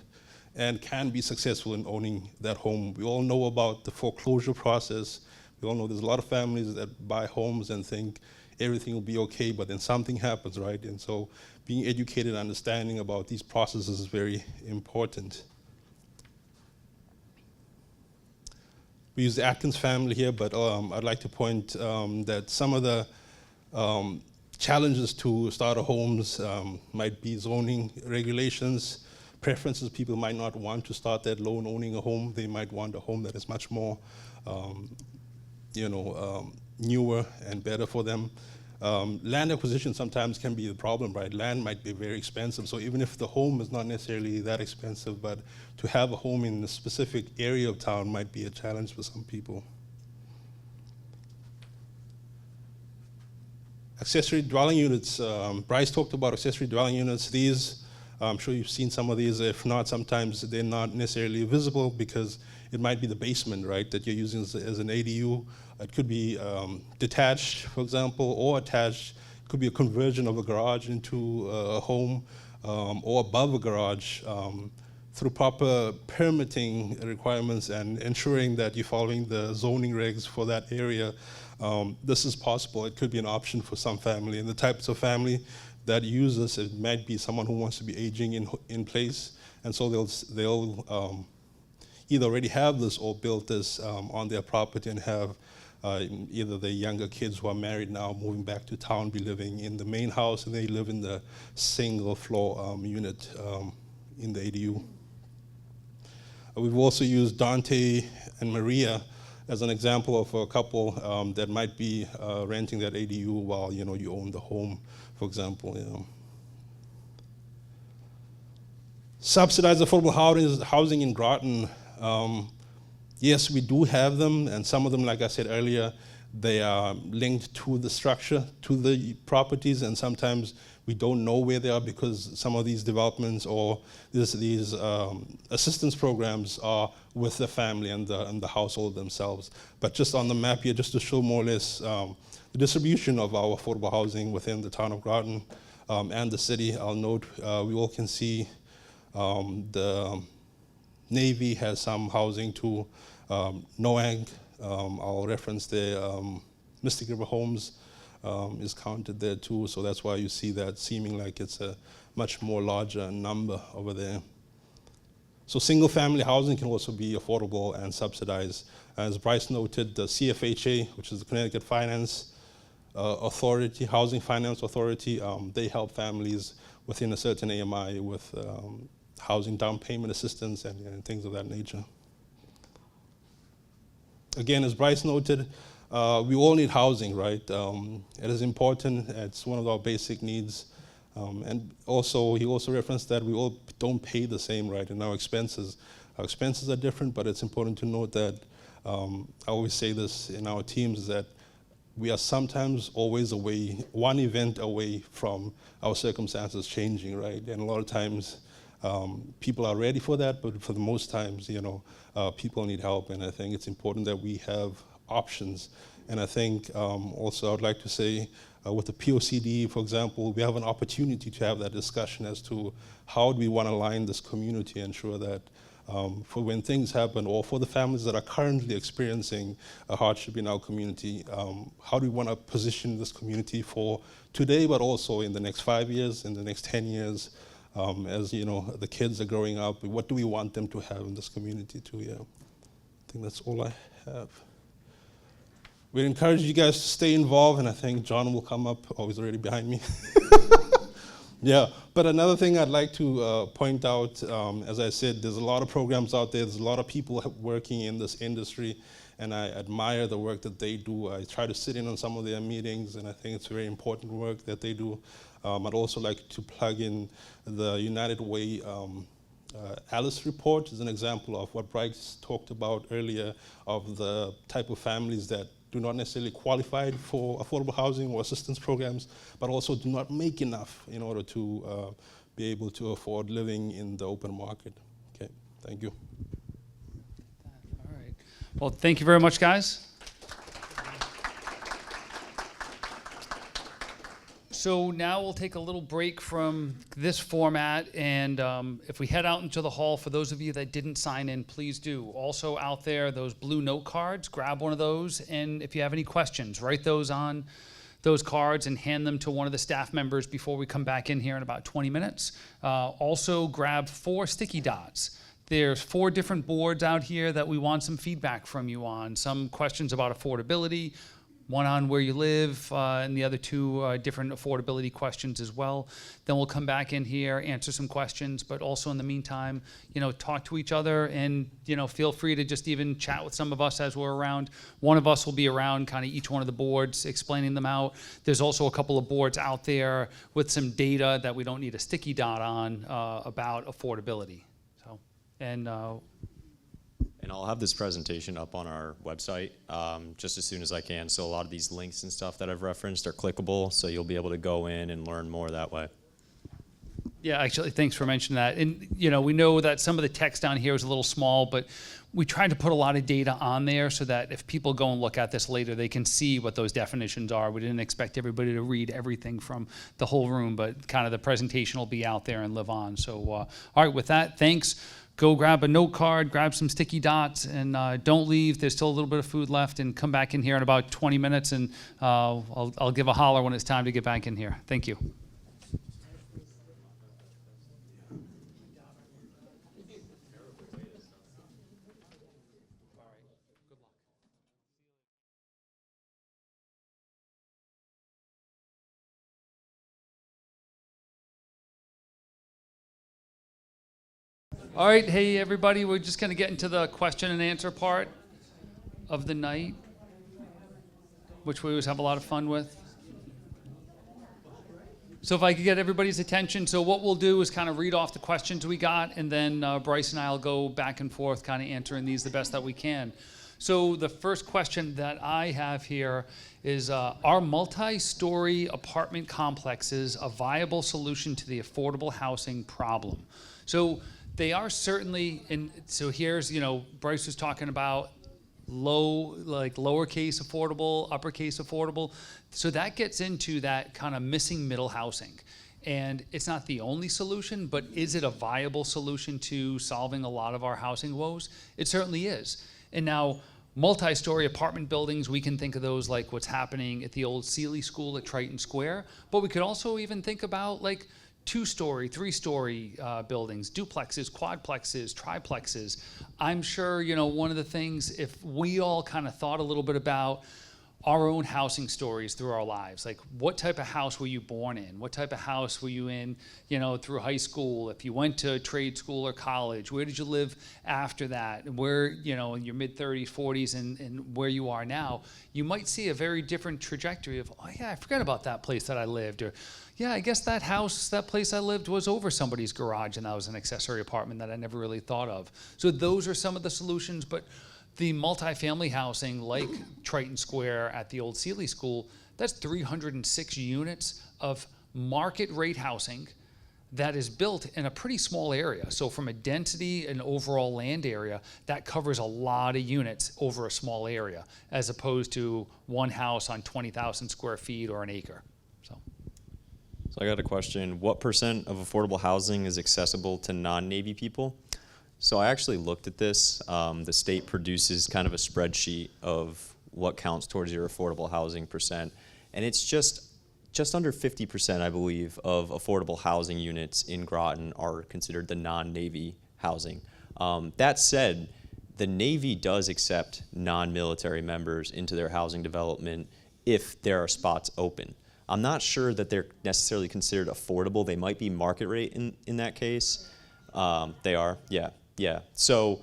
and can be successful in owning that home. We all know about the foreclosure process. We all know there's a lot of families that buy homes and think everything will be okay, but then something happens, right? And so being educated and understanding about these processes is very important. We use the Atkins family here, but I'd like to point that some of the challenges to starter homes might be zoning regulations, preferences. People might not want to start that low in owning a home. They might want a home that is much more newer and better for them. Land acquisition sometimes can be the problem, right? Land might be very expensive, so even if the home is not necessarily that expensive, but to have a home in a specific area of town might be a challenge for some people. Accessory dwelling units, Bryce talked about accessory dwelling units. These, I'm sure you've seen some of these. If not, sometimes they're not necessarily visible because it might be the basement, right, that you're using as an ADU. It could be detached, for example, or attached. It could be a conversion of a garage into a home or above a garage. Through proper permitting requirements and ensuring that you're following the zoning regs for that area, this is possible. It could be an option for some family. And the types of family that use this, it might be someone who wants to be aging in place, and so they'll either already have this or built this on their property and have either the younger kids who are married now moving back to town be living in the main house, and they live in the single floor unit in the ADU. We've also used Dante and Maria as an example of a couple that might be renting that ADU while you own the home, for example. Subsidized affordable housing in Groton. Yes, we do have them, and some of them, like I said earlier, they are linked to the structure, to the properties, and sometimes we don't know where they are because some of these developments or these assistance programs are with the family and the household themselves. But just on the map here, just to show more or less the distribution of our affordable housing within the town of Groton and the city, I'll note we all can see the Navy has some housing too. Noang, I'll reference the Mystic River Homes is counted there too, so that's why you see that seeming like it's a much more larger number over there. So single family housing can also be affordable and subsidized. As Bryce noted, the CFHA, which is the Connecticut Finance Authority, Housing Finance Authority, they help families within a certain AMI with housing down payment assistance and things of that nature. again, as Bryce noted, we all need housing, right? It is important. It's one of our basic needs. And also, he also referenced that we all don't pay the same, right, in our expenses. Our expenses are different, but it's important to note that, I always say this in our teams, that we are sometimes always away, one event away from our circumstances changing, right? And a lot of times, people are ready for that, but for the most times, people need help, and I think it's important that we have options. And I think also I'd like to say, with the POCD, for example, we have an opportunity to have that discussion as to how do we want to align this community, ensure that for when things happen, or for the families that are currently experiencing a hardship in our community, how do we want to position this community for today, but also in the next 5 years, in the next 10 years, as the kids are growing up, what do we want them to have in this community too? Yeah, I think that's all I have. We'd encourage you guys to stay involved, and I think John will come up. Oh, he's already behind me. Yeah, but another thing I'd like to point out, as I said, there's a lot of programs out there. There's a lot of people working in this industry, and I admire the work that they do. I try to sit in on some of their meetings, and I think it's very important work that they do. I'd also like to plug in the United Way Alice report as an example of what Bryce talked about earlier, of the type of families that do not necessarily qualify for affordable housing or assistance programs, but also do not make enough in order to be able to afford living in the open market. Okay, thank you. All right. Well, thank you very much, guys. So now we'll take a little break from this format, and if we head out into the hall, for those of you that didn't sign in, please do. Also out there, those blue note cards, grab one of those, and if you have any questions, write those on those cards and hand them to one of the staff members before we come back in here in about 20 minutes. Also grab 4 sticky dots. There's 4 different boards out here that we want some feedback from you on. Some questions about affordability, one on where you live, and the other 2 different affordability questions as well. Then we'll come back in here, answer some questions, but also in the meantime, talk to each other, and feel free to just even chat with some of us as we're around. One of us will be around kind of each one of the boards, explaining them out. There's also a couple of boards out there with some data that we don't need a sticky dot on about affordability. So, and I'll have this presentation up on our website just as soon as I can. So a lot of these links and stuff that I've referenced are clickable, so you'll be able to go in and learn more that way. Yeah, actually, thanks for mentioning that. And we know that some of the text down here is a little small, but we tried to put a lot of data on there so that if people go and look at this later, they can see what those definitions are. We didn't expect everybody to read everything from the whole room, but kind of the presentation will be out there and live on. So, all right, with that, thanks. Go grab a note card, grab some sticky dots, and don't leave. There's still a little bit of food left, and come back in here in about 20 minutes, and I'll give a holler when it's time to get back in here. Thank you. All right, hey everybody, we're just going to get into the question and answer part of the night, which we always have a lot of fun with. So if I could get everybody's attention, so what we'll do is kind of read off the questions we got, and then Bryce and I will go back and forth kind of answering these the best that we can. So the first question that I have here is, are multi-story apartment complexes a viable solution to the affordable housing problem? So they are certainly, and so here's, Bryce was talking about lowercase affordable, uppercase affordable. So that gets into that kind of missing middle housing. And it's not the only solution, but is it a viable solution to solving a lot of our housing woes? It certainly is. And now, multi-story apartment buildings, we can think of those like what's happening at the old Sealy School at Triton Square, but we could also even think about like 2-story, 3-story buildings, duplexes, quadplexes, triplexes. I'm sure, one of the things, if we all kind of thought a little bit about our own housing stories through our lives. Like, what type of house were you born in? What type of house were you in, through high school? If you went to trade school or college, where did you live after that? And where, in your mid-30s, 40s, and where you are now, you might see a very different trajectory of, oh yeah, I forgot about that place that I lived, or yeah, I guess that place I lived was over somebody's garage and that was an accessory apartment that I never really thought of. So those are some of the solutions, but the multifamily housing, like Triton Square at the old Sealy School, that's 306 units of market rate housing that is built in a pretty small area. So from a density and overall land area, that covers a lot of units over a small area, as opposed to one house on 20,000 square feet or an acre. So I got a question. What % of affordable housing is accessible to non-Navy people? So I actually looked at this. The state produces kind of a spreadsheet of what counts towards your affordable housing %. And it's just under 50%, I believe, of affordable housing units in Groton are considered the non-Navy housing. That said, the Navy does accept non-military members into their housing development if there are spots open. I'm not sure that they're necessarily considered affordable. They might be market rate in that case. They are, yeah. So,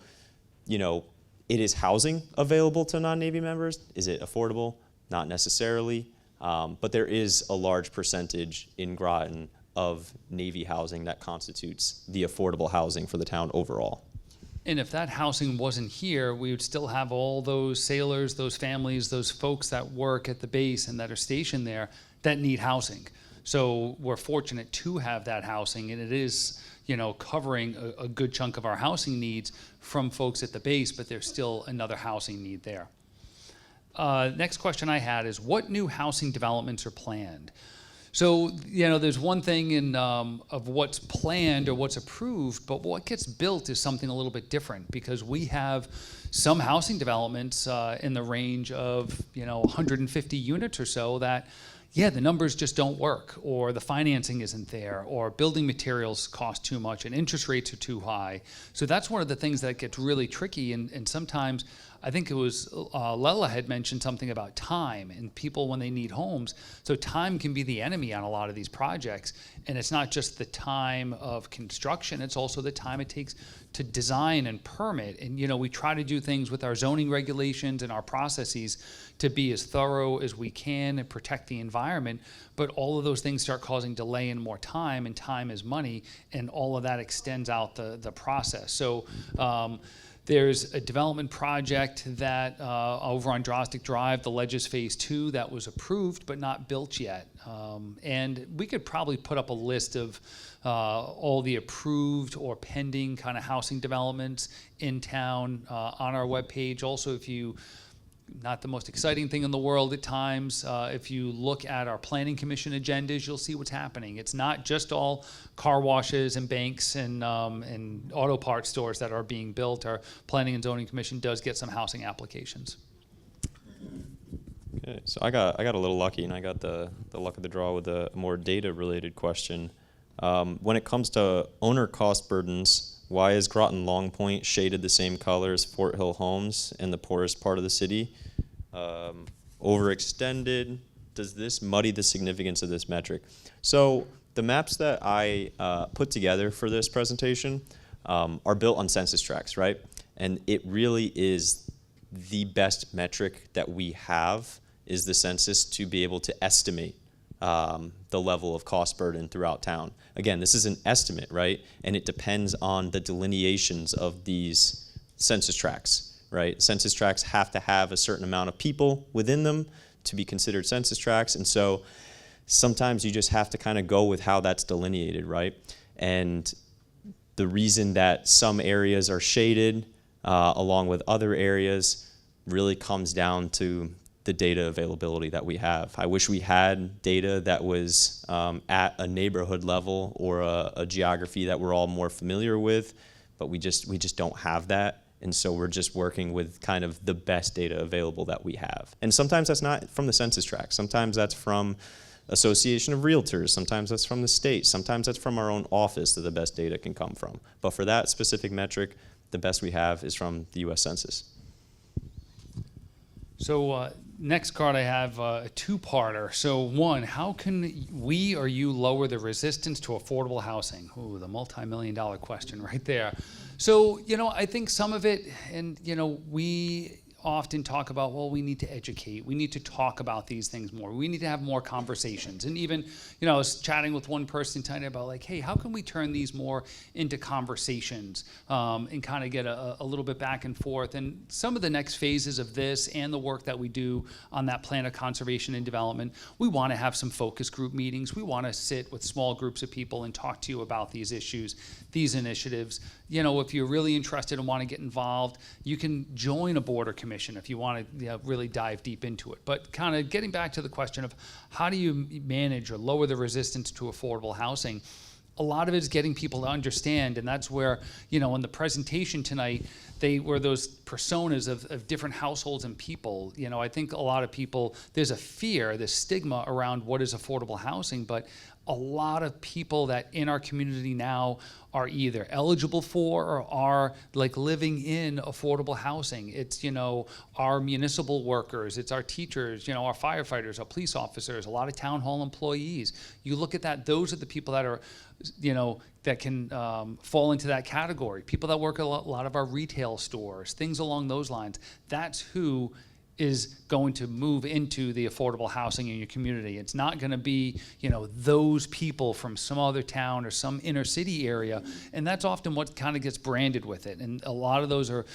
it is housing available to non-Navy members. Is it affordable? Not necessarily. But there is a large percentage in Groton of Navy housing that constitutes the affordable housing for the town overall. And if that housing wasn't here, we would still have all those sailors, those families, those folks that work at the base and that are stationed there that need housing. So we're fortunate to have that housing, and it is, covering a good chunk of our housing needs from folks at the base, but there's still another housing need there. Next question I had is, what new housing developments are planned? So, there's one thing of what's planned or what's approved, but what gets built is something a little bit different, because we have some housing developments in the range of, 150 units or so that, the numbers just don't work, or the financing isn't there, or building materials cost too much and interest rates are too high. So that's one of the things that gets really tricky, and sometimes, I think it was Lela had mentioned something about time and people when they need homes. So time can be the enemy on a lot of these projects, and it's not just the time of construction, it's also the time it takes to design and permit. And we try to do things with our zoning regulations and our processes to be as thorough as we can and protect the environment, but all of those things start causing delay and more time, and time is money, and all of that extends out the process. So there's a development project that over on Drostic Drive, the Ledges Phase 2, that was approved but not built yet. And we could probably put up a list of all the approved or pending kind of housing developments in town on our webpage. Also, if you, not the most exciting thing in the world at times, if you look at our planning commission agendas, you'll see what's happening. It's not just all car washes and banks and auto parts stores that are being built. Our planning and zoning commission does get some housing applications. Okay, so I got a little lucky, and I got the luck of the draw with a more data-related question. When it comes to owner cost burdens, why is Groton Long Point shaded the same color as Fort Hill Homes in the poorest part of the city? Overextended, does this muddy the significance of this metric? So the maps that I put together for this presentation are built on census tracts, right? And it really is the best metric that we have, is the census, to be able to estimate the level of cost burden throughout town. Again, this is an estimate, right? And it depends on the delineations of these census tracts, right? Census tracts have to have a certain amount of people within them to be considered census tracts. And so sometimes you just have to kind of go with how that's delineated, right? And the reason that some areas are shaded along with other areas really comes down to the data availability that we have. I wish we had data that was at a neighborhood level or a geography that we're all more familiar with, but we just don't have that. And so we're just working with kind of the best data available that we have. And sometimes that's not from the census tract. Sometimes that's from Association of Realtors. Sometimes that's from the state. Sometimes that's from our own office that the best data can come from. But for that specific metric, the best we have is from the U.S. Census. So next card I have a two-parter. So one, how can we or you lower the resistance to affordable housing? Ooh, the multi-million-dollar question right there. So, I think some of it, and, we often talk about, well, we need to educate. We need to talk about these things more. We need to have more conversations. And even, I was chatting with one person tonight about like, hey, how can we turn these more into conversations and kind of get a little bit back and forth. And some of the next phases of this and the work that we do on that plan of conservation and development, we want to have some focus group meetings. We want to sit with small groups of people and talk to you about these issues, these initiatives. If you're really interested and want to get involved, you can join a board or commission if you want to really dive deep into it. But kind of getting back to the question of how do you manage or lower the resistance to affordable housing, a lot of it is getting people to understand, and that's where, in the presentation tonight, they were those personas of different households and people. I think a lot of people, there's a fear, this stigma around what is affordable housing, but a lot of people that in our community now are either eligible for or are like living in affordable housing. It's, our municipal workers, it's our teachers, our firefighters, our police officers, a lot of town hall employees. You look at that, those are the people that are, that can fall into that category. People that work at a lot of our retail stores, things along those lines. That's who is going to move into the affordable housing in your community. It's not going to be, those people from some other town or some inner city area, and that's often what kind of gets branded with it. And a lot of those are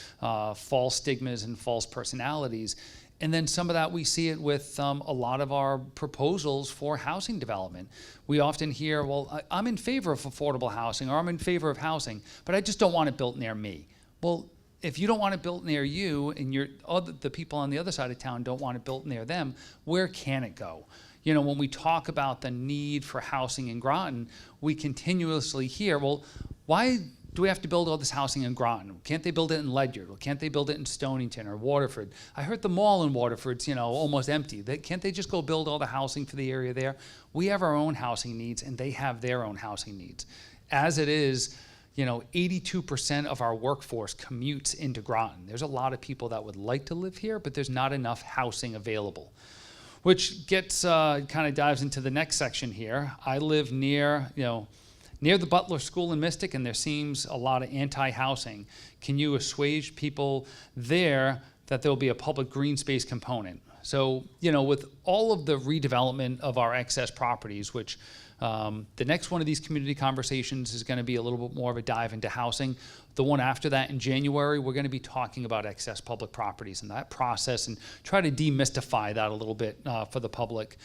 false stigmas and false personalities. And then some of that we see it with a lot of our proposals for housing development. We often hear, well, I'm in favor of affordable housing, or I'm in favor of housing, but I just don't want it built near me. Well, if you don't want it built near you and the people on the other side of town don't want it built near them, where can it go? When we talk about the need for housing in Groton, we continuously hear, well, why do we have to build all this housing in Groton? Can't they build it in Ledyard? Or can't they build it in Stonington or Waterford? I heard the mall in Waterford's, almost empty. Can't they just go build all the housing for the area there? We have our own housing needs and they have their own housing needs. As it is, 82% of our workforce commutes into Groton. There's a lot of people that would like to live here, but there's not enough housing available, which gets kind of dives into the next section here. I live near the Butler School in Mystic, and there seems a lot of anti-housing. Can you assuage people there that there'll be a public green space component? So, with all of the redevelopment of our excess properties, which the next one of these community conversations is going to be a little bit more of a dive into housing. The one after that in January, we're going to be talking about excess public properties and that process and try to demystify that a little bit for the public.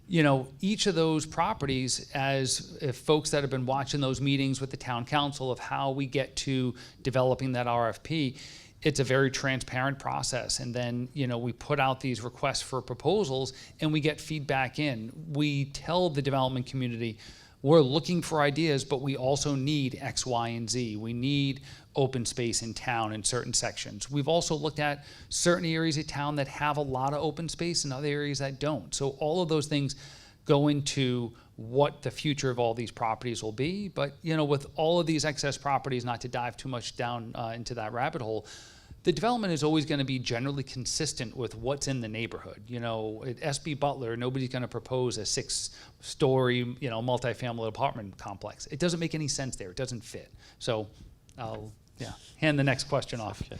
Each of those properties, as if folks that have been watching those meetings with the town council of how we get to developing that RFP, it's a very transparent process. And then, we put out these requests for proposals and we get feedback in. We tell the development community, we're looking for ideas, but we also need X, Y, and Z. We need open space in town in certain sections. We've also looked at certain areas of town that have a lot of open space and other areas that don't. So all of those things go into what the future of all these properties will be. But, with all of these excess properties, not to dive too much down into that rabbit hole, the development is always going to be generally consistent with what's in the neighborhood. At SB Butler, nobody's going to propose a 6-story, multifamily apartment complex. It doesn't make any sense there. It doesn't fit. So I'll hand the next question off. Okay.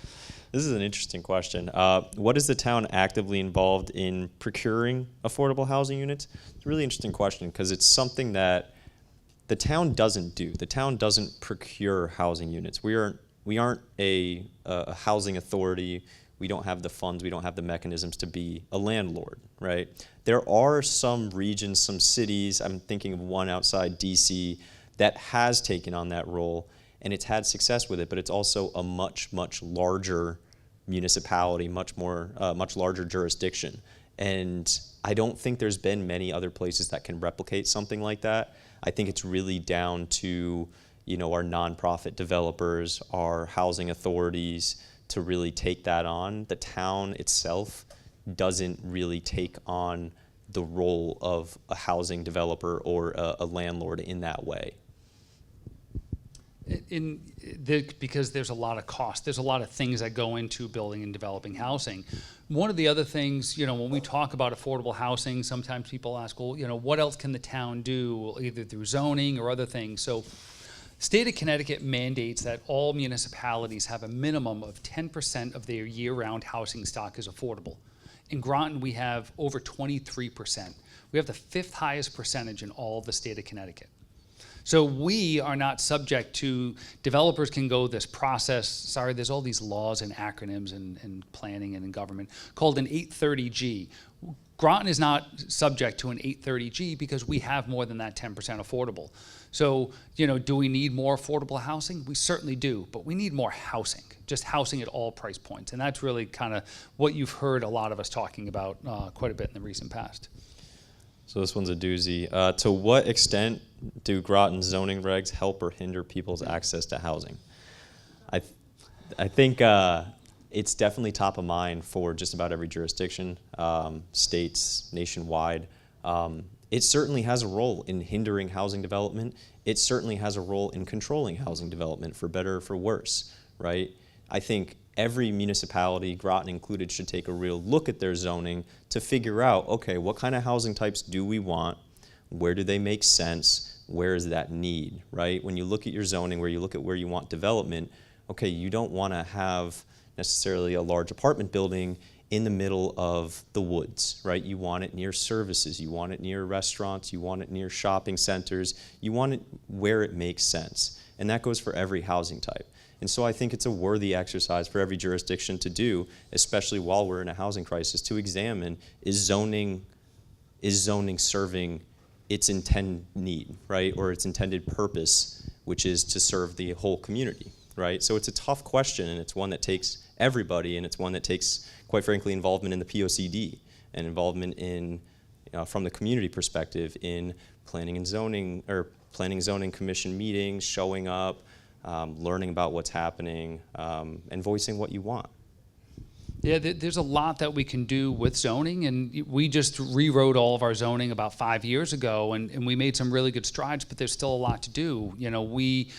This is an interesting question. What is the town actively involved in procuring affordable housing units? It's a really interesting question because it's something that the town doesn't do. The town doesn't procure housing units. We aren't a housing authority. We don't have the funds. We don't have the mechanisms to be a landlord, right? There are some regions, some cities, I'm thinking of one outside DC, that has taken on that role, and it's had success with it, but it's also a much, much larger municipality, much larger jurisdiction. And I don't think there's been many other places that can replicate something like that. I think it's really down to our nonprofit developers, our housing authorities to really take that on. The town itself doesn't really take on the role of a housing developer or a landlord in that way. Because there's a lot of cost. There's a lot of things that go into building and developing housing. One of the other things, when we talk about affordable housing, sometimes people ask, well, what else can the town do, either through zoning or other things? So state of Connecticut mandates that all municipalities have a minimum of 10% of their year-round housing stock is affordable. In Groton, we have over 23%. We have the 5th highest percentage in all of the state of Connecticut. So we are not subject to, developers can go this process, there's all these laws and acronyms in planning and in government called an 830G. Groton is not subject to an 830G because we have more than that 10% affordable. So, do we need more affordable housing? We certainly do, but we need more housing, just housing at all price points. And that's really kind of what you've heard a lot of us talking about quite a bit in the recent past. So this one's a doozy. To what extent do Groton zoning regs help or hinder people's access to housing? I think it's definitely top of mind for just about every jurisdiction, states, nationwide. It certainly has a role in hindering housing development. It certainly has a role in controlling housing development, for better or for worse, right? I think every municipality, Groton included, should take a real look at their zoning to figure out, okay, what kind of housing types do we want? Where do they make sense? Where is that need, right? When you look at your zoning, where you look at where you want development, okay, you don't want to have necessarily a large apartment building in the middle of the woods, right? You want it near services, you want it near restaurants, you want it near shopping centers, you want it where it makes sense. And that goes for every housing type. And so I think it's a worthy exercise for every jurisdiction to do, especially while we're in a housing crisis, to examine, is zoning serving its intended need, right? Or its intended purpose, which is to serve the whole community, right? So it's a tough question, and it's one that takes everybody, and it's one that takes, quite frankly, involvement in the POCD and involvement in, from the community perspective, in planning and zoning, or planning zoning commission meetings, showing up, learning about what's happening, and voicing what you want. Yeah, there's a lot that we can do with zoning, and we just rewrote all of our zoning about 5 years ago, and we made some really good strides, but there's still a lot to do. We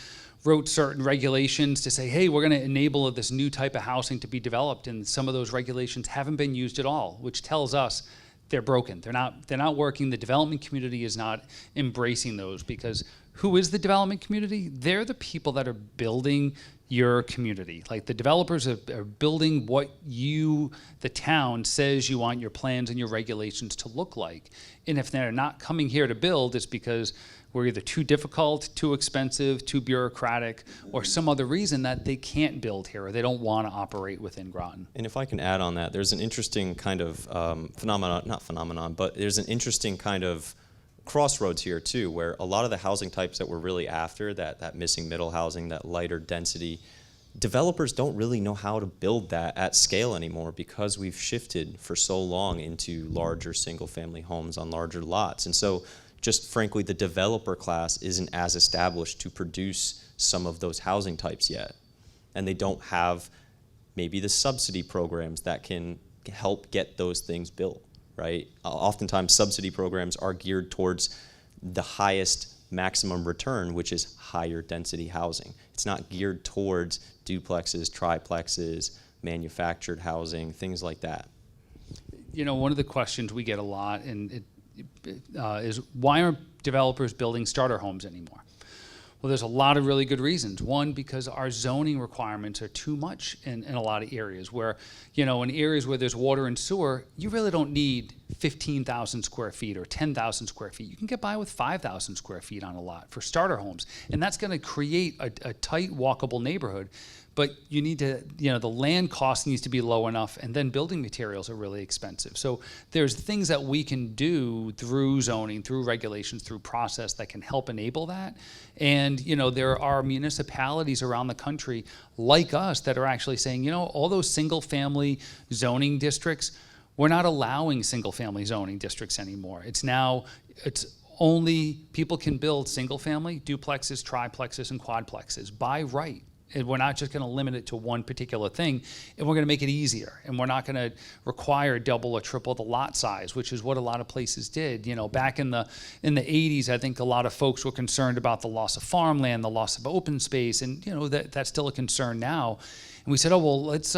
wrote certain regulations to say, hey, we're going to enable this new type of housing to be developed, and some of those regulations haven't been used at all, which tells us they're broken. They're not working. The development community is not embracing those, because who is the development community? They're the people that are building your community. Like, the developers are building what you, the town, says you want your plans and your regulations to look like. And if they're not coming here to build, it's because we're either too difficult, too expensive, too bureaucratic, or some other reason that they can't build here, or they don't want to operate within Groton. And if I can add on that, there's an interesting kind of but there's an interesting kind of crossroads here too, where a lot of the housing types that we're really after, that missing middle housing, that lighter density, developers don't really know how to build that at scale anymore, because we've shifted for so long into larger single family homes on larger lots. And so just frankly, the developer class isn't as established to produce some of those housing types yet. And they don't have maybe the subsidy programs that can help get those things built, right? Oftentimes subsidy programs are geared towards the highest maximum return, which is higher density housing. It's not geared towards duplexes, triplexes, manufactured housing, things like that. One of the questions we get a lot, and is, why aren't developers building starter homes anymore? Well, there's a lot of really good reasons. One, because our zoning requirements are too much in a lot of areas where, in areas where there's water and sewer, you really don't need 15,000 square feet or 10,000 square feet. You can get by with 5,000 square feet on a lot for starter homes. And that's going to create a tight, walkable neighborhood. But you need to, the land cost needs to be low enough, and then building materials are really expensive. So there's things that we can do through zoning, through regulations, through process that can help enable that. And, there are municipalities around the country like us that are actually saying, all those single family zoning districts, we're not allowing single family zoning districts anymore. It's only people can build single family, duplexes, triplexes, and quadplexes by right. And we're not just going to limit it to one particular thing, and we're going to make it easier. And we're not going to require double or triple the lot size, which is what a lot of places did. You know, back in the 80s, I think a lot of folks were concerned about the loss of farmland, the loss of open space, and you know that's still a concern now. And we said, oh, well, let's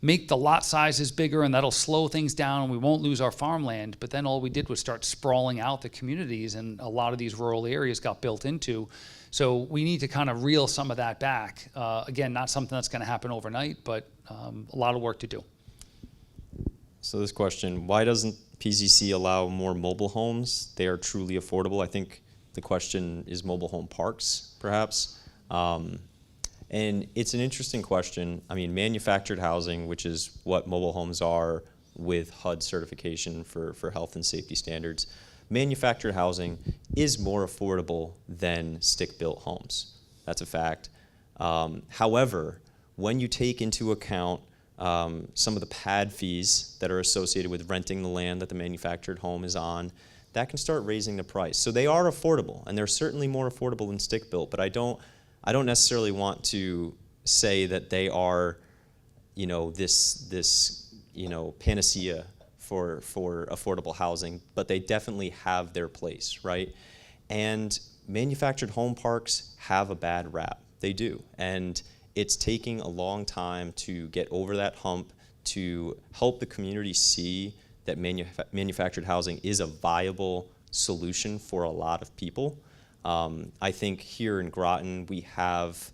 make the lot sizes bigger, and that'll slow things down, and we won't lose our farmland. But then all we did was start sprawling out the communities, and a lot of these rural areas got built into. So we need to kind of reel some of that back. Again, not something that's going to happen overnight, but a lot of work to do. So this question, why doesn't PZC allow more mobile homes? They are truly affordable. I think the question is mobile home parks, perhaps. And it's an interesting question. I mean, manufactured housing, which is what mobile homes are with HUD certification for health and safety standards, manufactured housing is more affordable than stick-built homes. That's a fact. However, when you take into account some of the pad fees that are associated with renting the land that the manufactured home is on, that can start raising the price. So they are affordable, and they're certainly more affordable than stick-built, but I don't necessarily want to say that they are, you know, this you know, panacea for affordable housing, but they definitely have their place, right? And manufactured home parks have a bad rap. They do. And it's taking a long time to get over that hump, to help the community see that manufactured housing is a viable solution for a lot of people. I think here in Groton, we have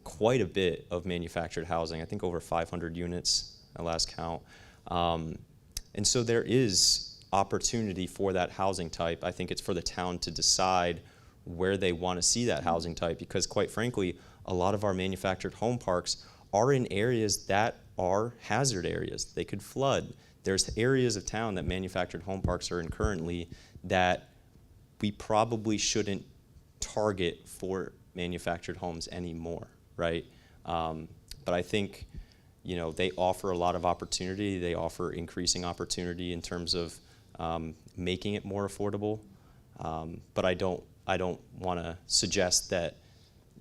quite a bit of manufactured housing. I think over 500 units at last count. And so there is opportunity for that housing type. I think it's for the town to decide where they want to see that housing type, because quite frankly, a lot of our manufactured home parks are in areas that are hazard areas. They could flood. There's areas of town that manufactured home parks are in currently that we probably shouldn't target for manufactured homes anymore, right? But I think, you know, they offer a lot of opportunity. They offer increasing opportunity in terms of making it more affordable. But I don't want to suggest that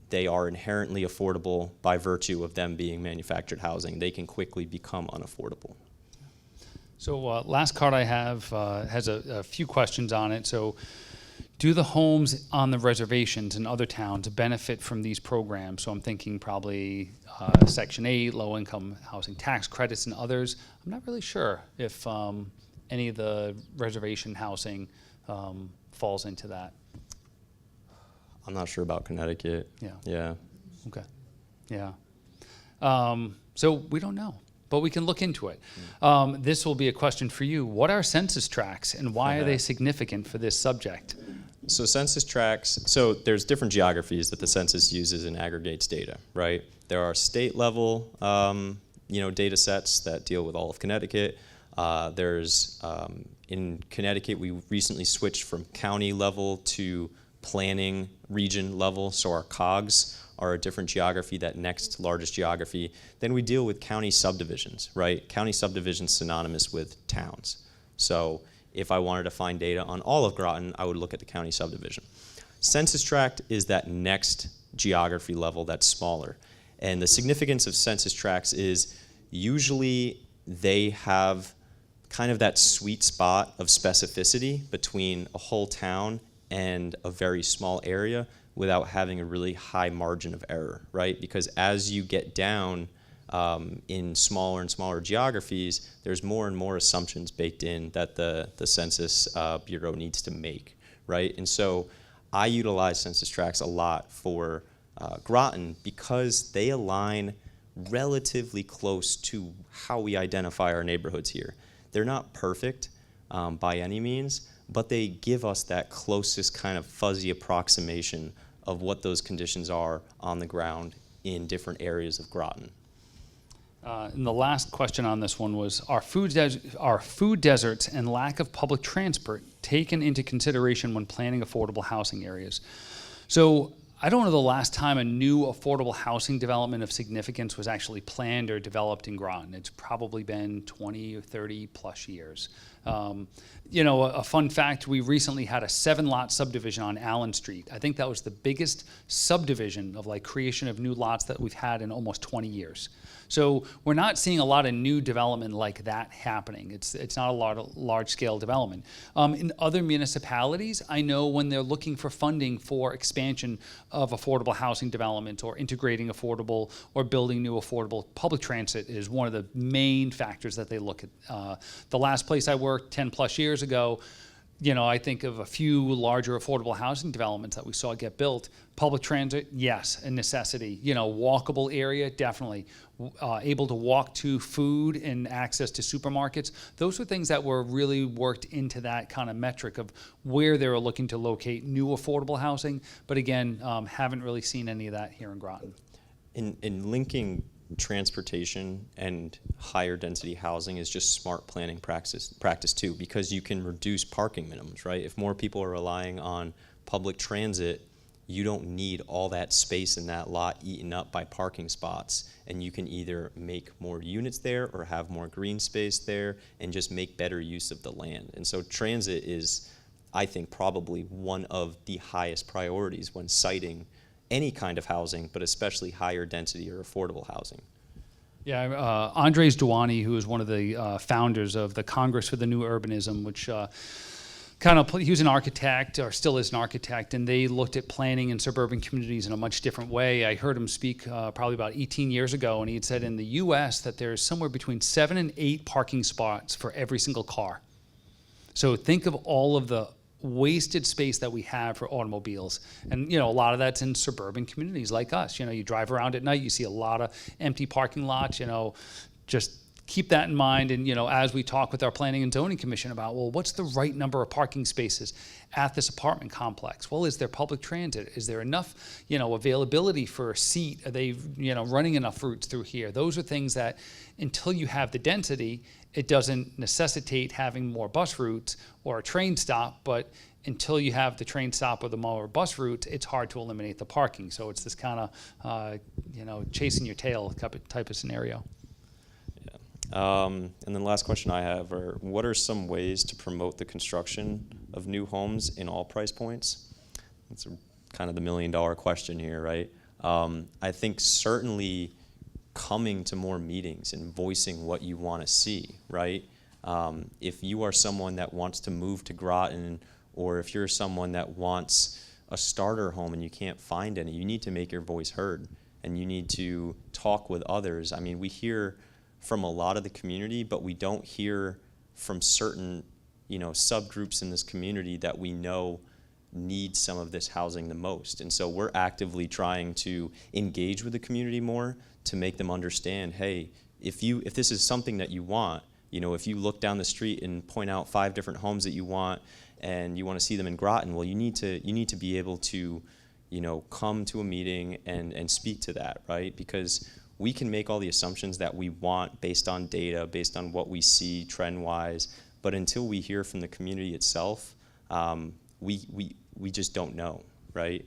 they are inherently affordable by virtue of them being manufactured housing. They can quickly become unaffordable. So last card I have has a few questions on it. So do the homes on the reservations in other towns benefit from these programs? So I'm thinking probably Section 8, low-income housing tax credits, and others. I'm not really sure if any of the reservation housing falls into that. I'm not sure about Connecticut. Yeah. Yeah. Okay. Yeah. So we don't know, but we can look into it. This will be a question for you. What are census tracts, and why are they significant for this subject? So census tracts, so there's different geographies that the census uses and aggregates data, right? There are state level, data sets that deal with all of Connecticut. In Connecticut, we recently switched from county level to planning region level, so our COGs are a different geography, that next largest geography. Then we deal with county subdivisions, right? County subdivisions synonymous with towns. So if I wanted to find data on all of Groton, I would look at the county subdivision. Census tract is that next geography level that's smaller. And the significance of census tracts is usually they have kind of that sweet spot of specificity between a whole town and a very small area without having a really high margin of error, right? Because as you get down in smaller and smaller geographies, there's more and more assumptions baked in that the Census Bureau needs to make, right? And so I utilize census tracts a lot for Groton because they align relatively close to how we identify our neighborhoods here. They're not perfect by any means, but they give us that closest kind of fuzzy approximation of what those conditions are on the ground in different areas of Groton. And the last question on this one was, are food deserts and lack of public transport taken into consideration when planning affordable housing areas? So I don't know the last time a new affordable housing development of significance was actually planned or developed in Groton. It's probably been 20 or 30 plus years. You know, a fun fact, we recently had a 7-lot subdivision on Allen Street. I think that was the biggest subdivision of like creation of new lots that we've had in almost 20 years. So we're not seeing a lot of new development like that happening. It's not a lot of large-scale development. In other municipalities, I know when they're looking for funding for expansion of affordable housing development or integrating affordable or building new affordable, public transit is one of the main factors that they look at. The last place I worked 10 plus years ago, you know, I think of a few larger affordable housing developments that we saw get built. Public transit, yes, a necessity. You know, walkable area, definitely. Able to walk to food and access to supermarkets. Those were things that were really worked into that kind of metric of where they were looking to locate new affordable housing. But again, haven't really seen any of that here in Groton. In linking transportation and higher density housing is just smart planning practice too, because you can reduce parking minimums, right? If more people are relying on public transit, you don't need all that space in that lot eaten up by parking spots, and you can either make more units there or have more green space there and just make better use of the land. And so transit is, I think, probably one of the highest priorities when citing any kind of housing, but especially higher density or affordable housing. Yeah, Andres Duani, who is one of the founders of the Congress for the New Urbanism, which he was an architect, or still is an architect, and they looked at planning in suburban communities in a much different way. I heard him speak probably about 18 years ago, and he had said in the U.S. that there's somewhere between 7 and 8 parking spots for every single car. So think of all of the wasted space that we have for automobiles. And, you know, a lot of that's in suburban communities like us. You know, you drive around at night, you see a lot of empty parking lots, you know, just keep that in mind. And, you know, as we talk with our Planning and Zoning Commission about, well, what's the right number of parking spaces at this apartment complex? Well, is there public transit? Is there enough, you know, availability for a seat? Are they, you know, running enough routes through here? Those are things that until you have the density, it doesn't necessitate having more bus routes or a train stop, but until you have the train stop or the more bus routes, it's hard to eliminate the parking. So it's this kind of, you know, chasing your tail type of scenario. And then the last question I have are, what are some ways to promote the construction of new homes in all price points? That's kind of the $1 million question here, right? I think certainly coming to more meetings and voicing what you want to see, right? If you are someone that wants to move to Groton, or if you're someone that wants a starter home and you can't find any, you need to make your voice heard, and you need to talk with others. I mean, we hear from a lot of the community, but we don't hear from certain, you know, subgroups in this community that we know need some of this housing the most. And so we're actively trying to engage with the community more to make them understand, hey, if this is something that you want, you know, if you look down the street and point out 5 different homes that you want and you want to see them in Groton, well, you need to be able to, you know, come to a meeting and speak to that, right? Because we can make all the assumptions that we want based on data, based on what we see trend-wise, but until we hear from the community itself, we just don't know, right?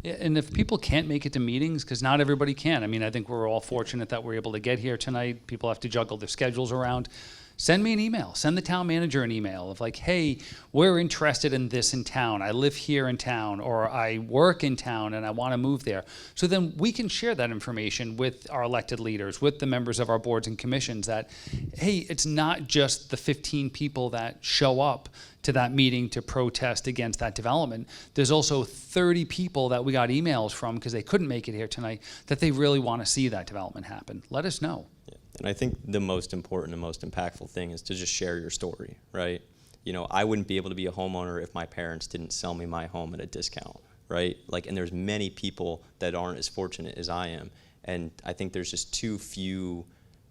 Yeah, and if people can't make it to meetings, because not everybody can. I mean, I think we're all fortunate that we're able to get here tonight. People have to juggle their schedules around. Send me an email. Send the town manager an email of like, hey, we're interested in this in town. I live here in town, or I work in town and I want to move there. So then we can share that information with our elected leaders, with the members of our boards and commissions that, hey, it's not just the 15 people that show up to that meeting to protest against that development. There's also 30 people that we got emails from because they couldn't make it here tonight that they really want to see that development happen. Let us know. Yeah. And I think the most important and most impactful thing is to just share your story, right? You know, I wouldn't be able to be a homeowner if my parents didn't sell me my home at a discount, right? Like, and there's many people that aren't as fortunate as I am. And I think there's just too few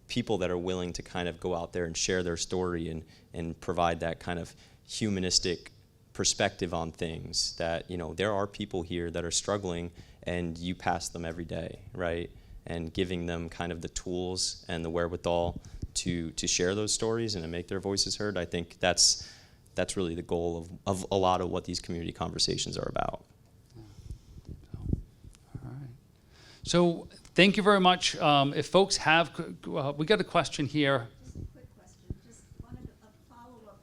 people that are willing to kind of go out there and share their story and provide that kind of humanistic perspective on things that, you know, there are people here that are struggling and you pass them every day, right? And giving them kind of the tools and the wherewithal to share those stories and to make their voices heard. I think that's really the goal of a lot of what these community conversations are about. All right. So thank you very much. If folks have, we got a question here. Just a quick question. Just wanted a follow-up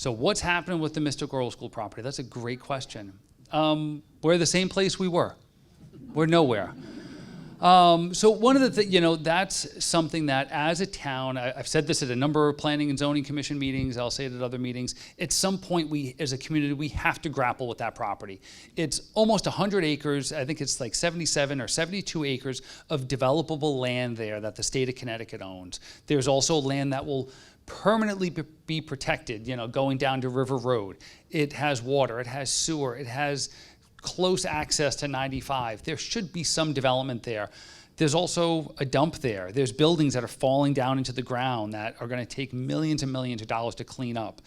So what's happening with the Mr. Girls School property? That's a great question. We're the same place we were. We're nowhere. So one of the things, that's something that as a town, I've said this at a number of planning and zoning commission meetings, I'll say it at other meetings, at some point we, as a community, we have to grapple with that property. It's almost 100 acres, I think it's like 77 or 72 acres of developable land there that the state of Connecticut owns. There's also land that will permanently be protected, going down to River Road. It has water, it has sewer, it has close access to 95. There should be some development there. There's also a dump there. There's buildings that are falling down into the ground that are going to take millions and millions of dollars to clean up.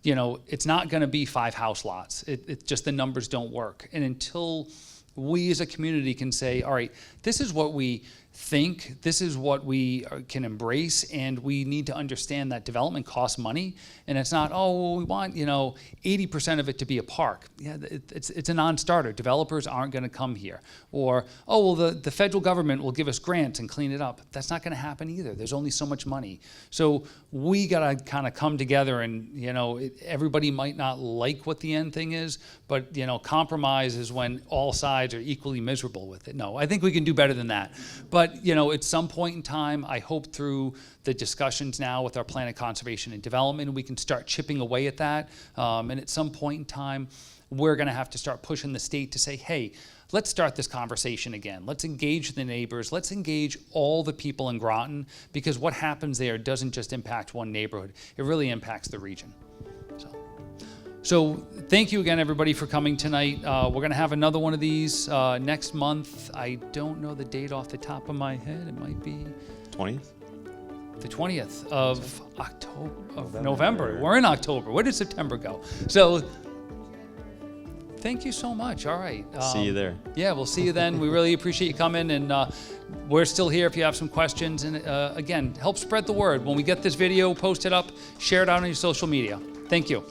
It's not going to be 5 house lots. It just, the numbers don't work. And until we as a community can say, all right, this is what we think, this is what we can embrace, and we need to understand that development costs money, and it's not, oh, we want 80% of it to be a park. Yeah, it's a non-starter. Developers aren't going to come here. Or, oh, well, the federal government will give us grants and clean it up. That's not going to happen either. There's only so much money. So we got to kind of come together, and everybody might not like what the end thing is, but compromise is when all sides are equally miserable with it. No, I think we can do better than that. But at some point in time, I hope through the discussions now with our plan of conservation and development, we can start chipping away at that. And at some point in time, we're going to have to start pushing the state to say, hey, let's start this conversation again. Let's engage the neighbors. Let's engage all the people in Groton, because what happens there doesn't just impact one neighborhood. It really impacts the region. So thank you again, everybody, for coming tonight. We're going to have another one of these next month. I don't know the date off the top of my head. It might be 20th? The 20th of November. We're in October. Where did September go? So thank you so much. All right. See you there. Yeah, we'll see you then. We really appreciate you coming, and we're still here if you have some questions. And again, help spread the word. When we get this video posted up, share it out on your social media. Thank you.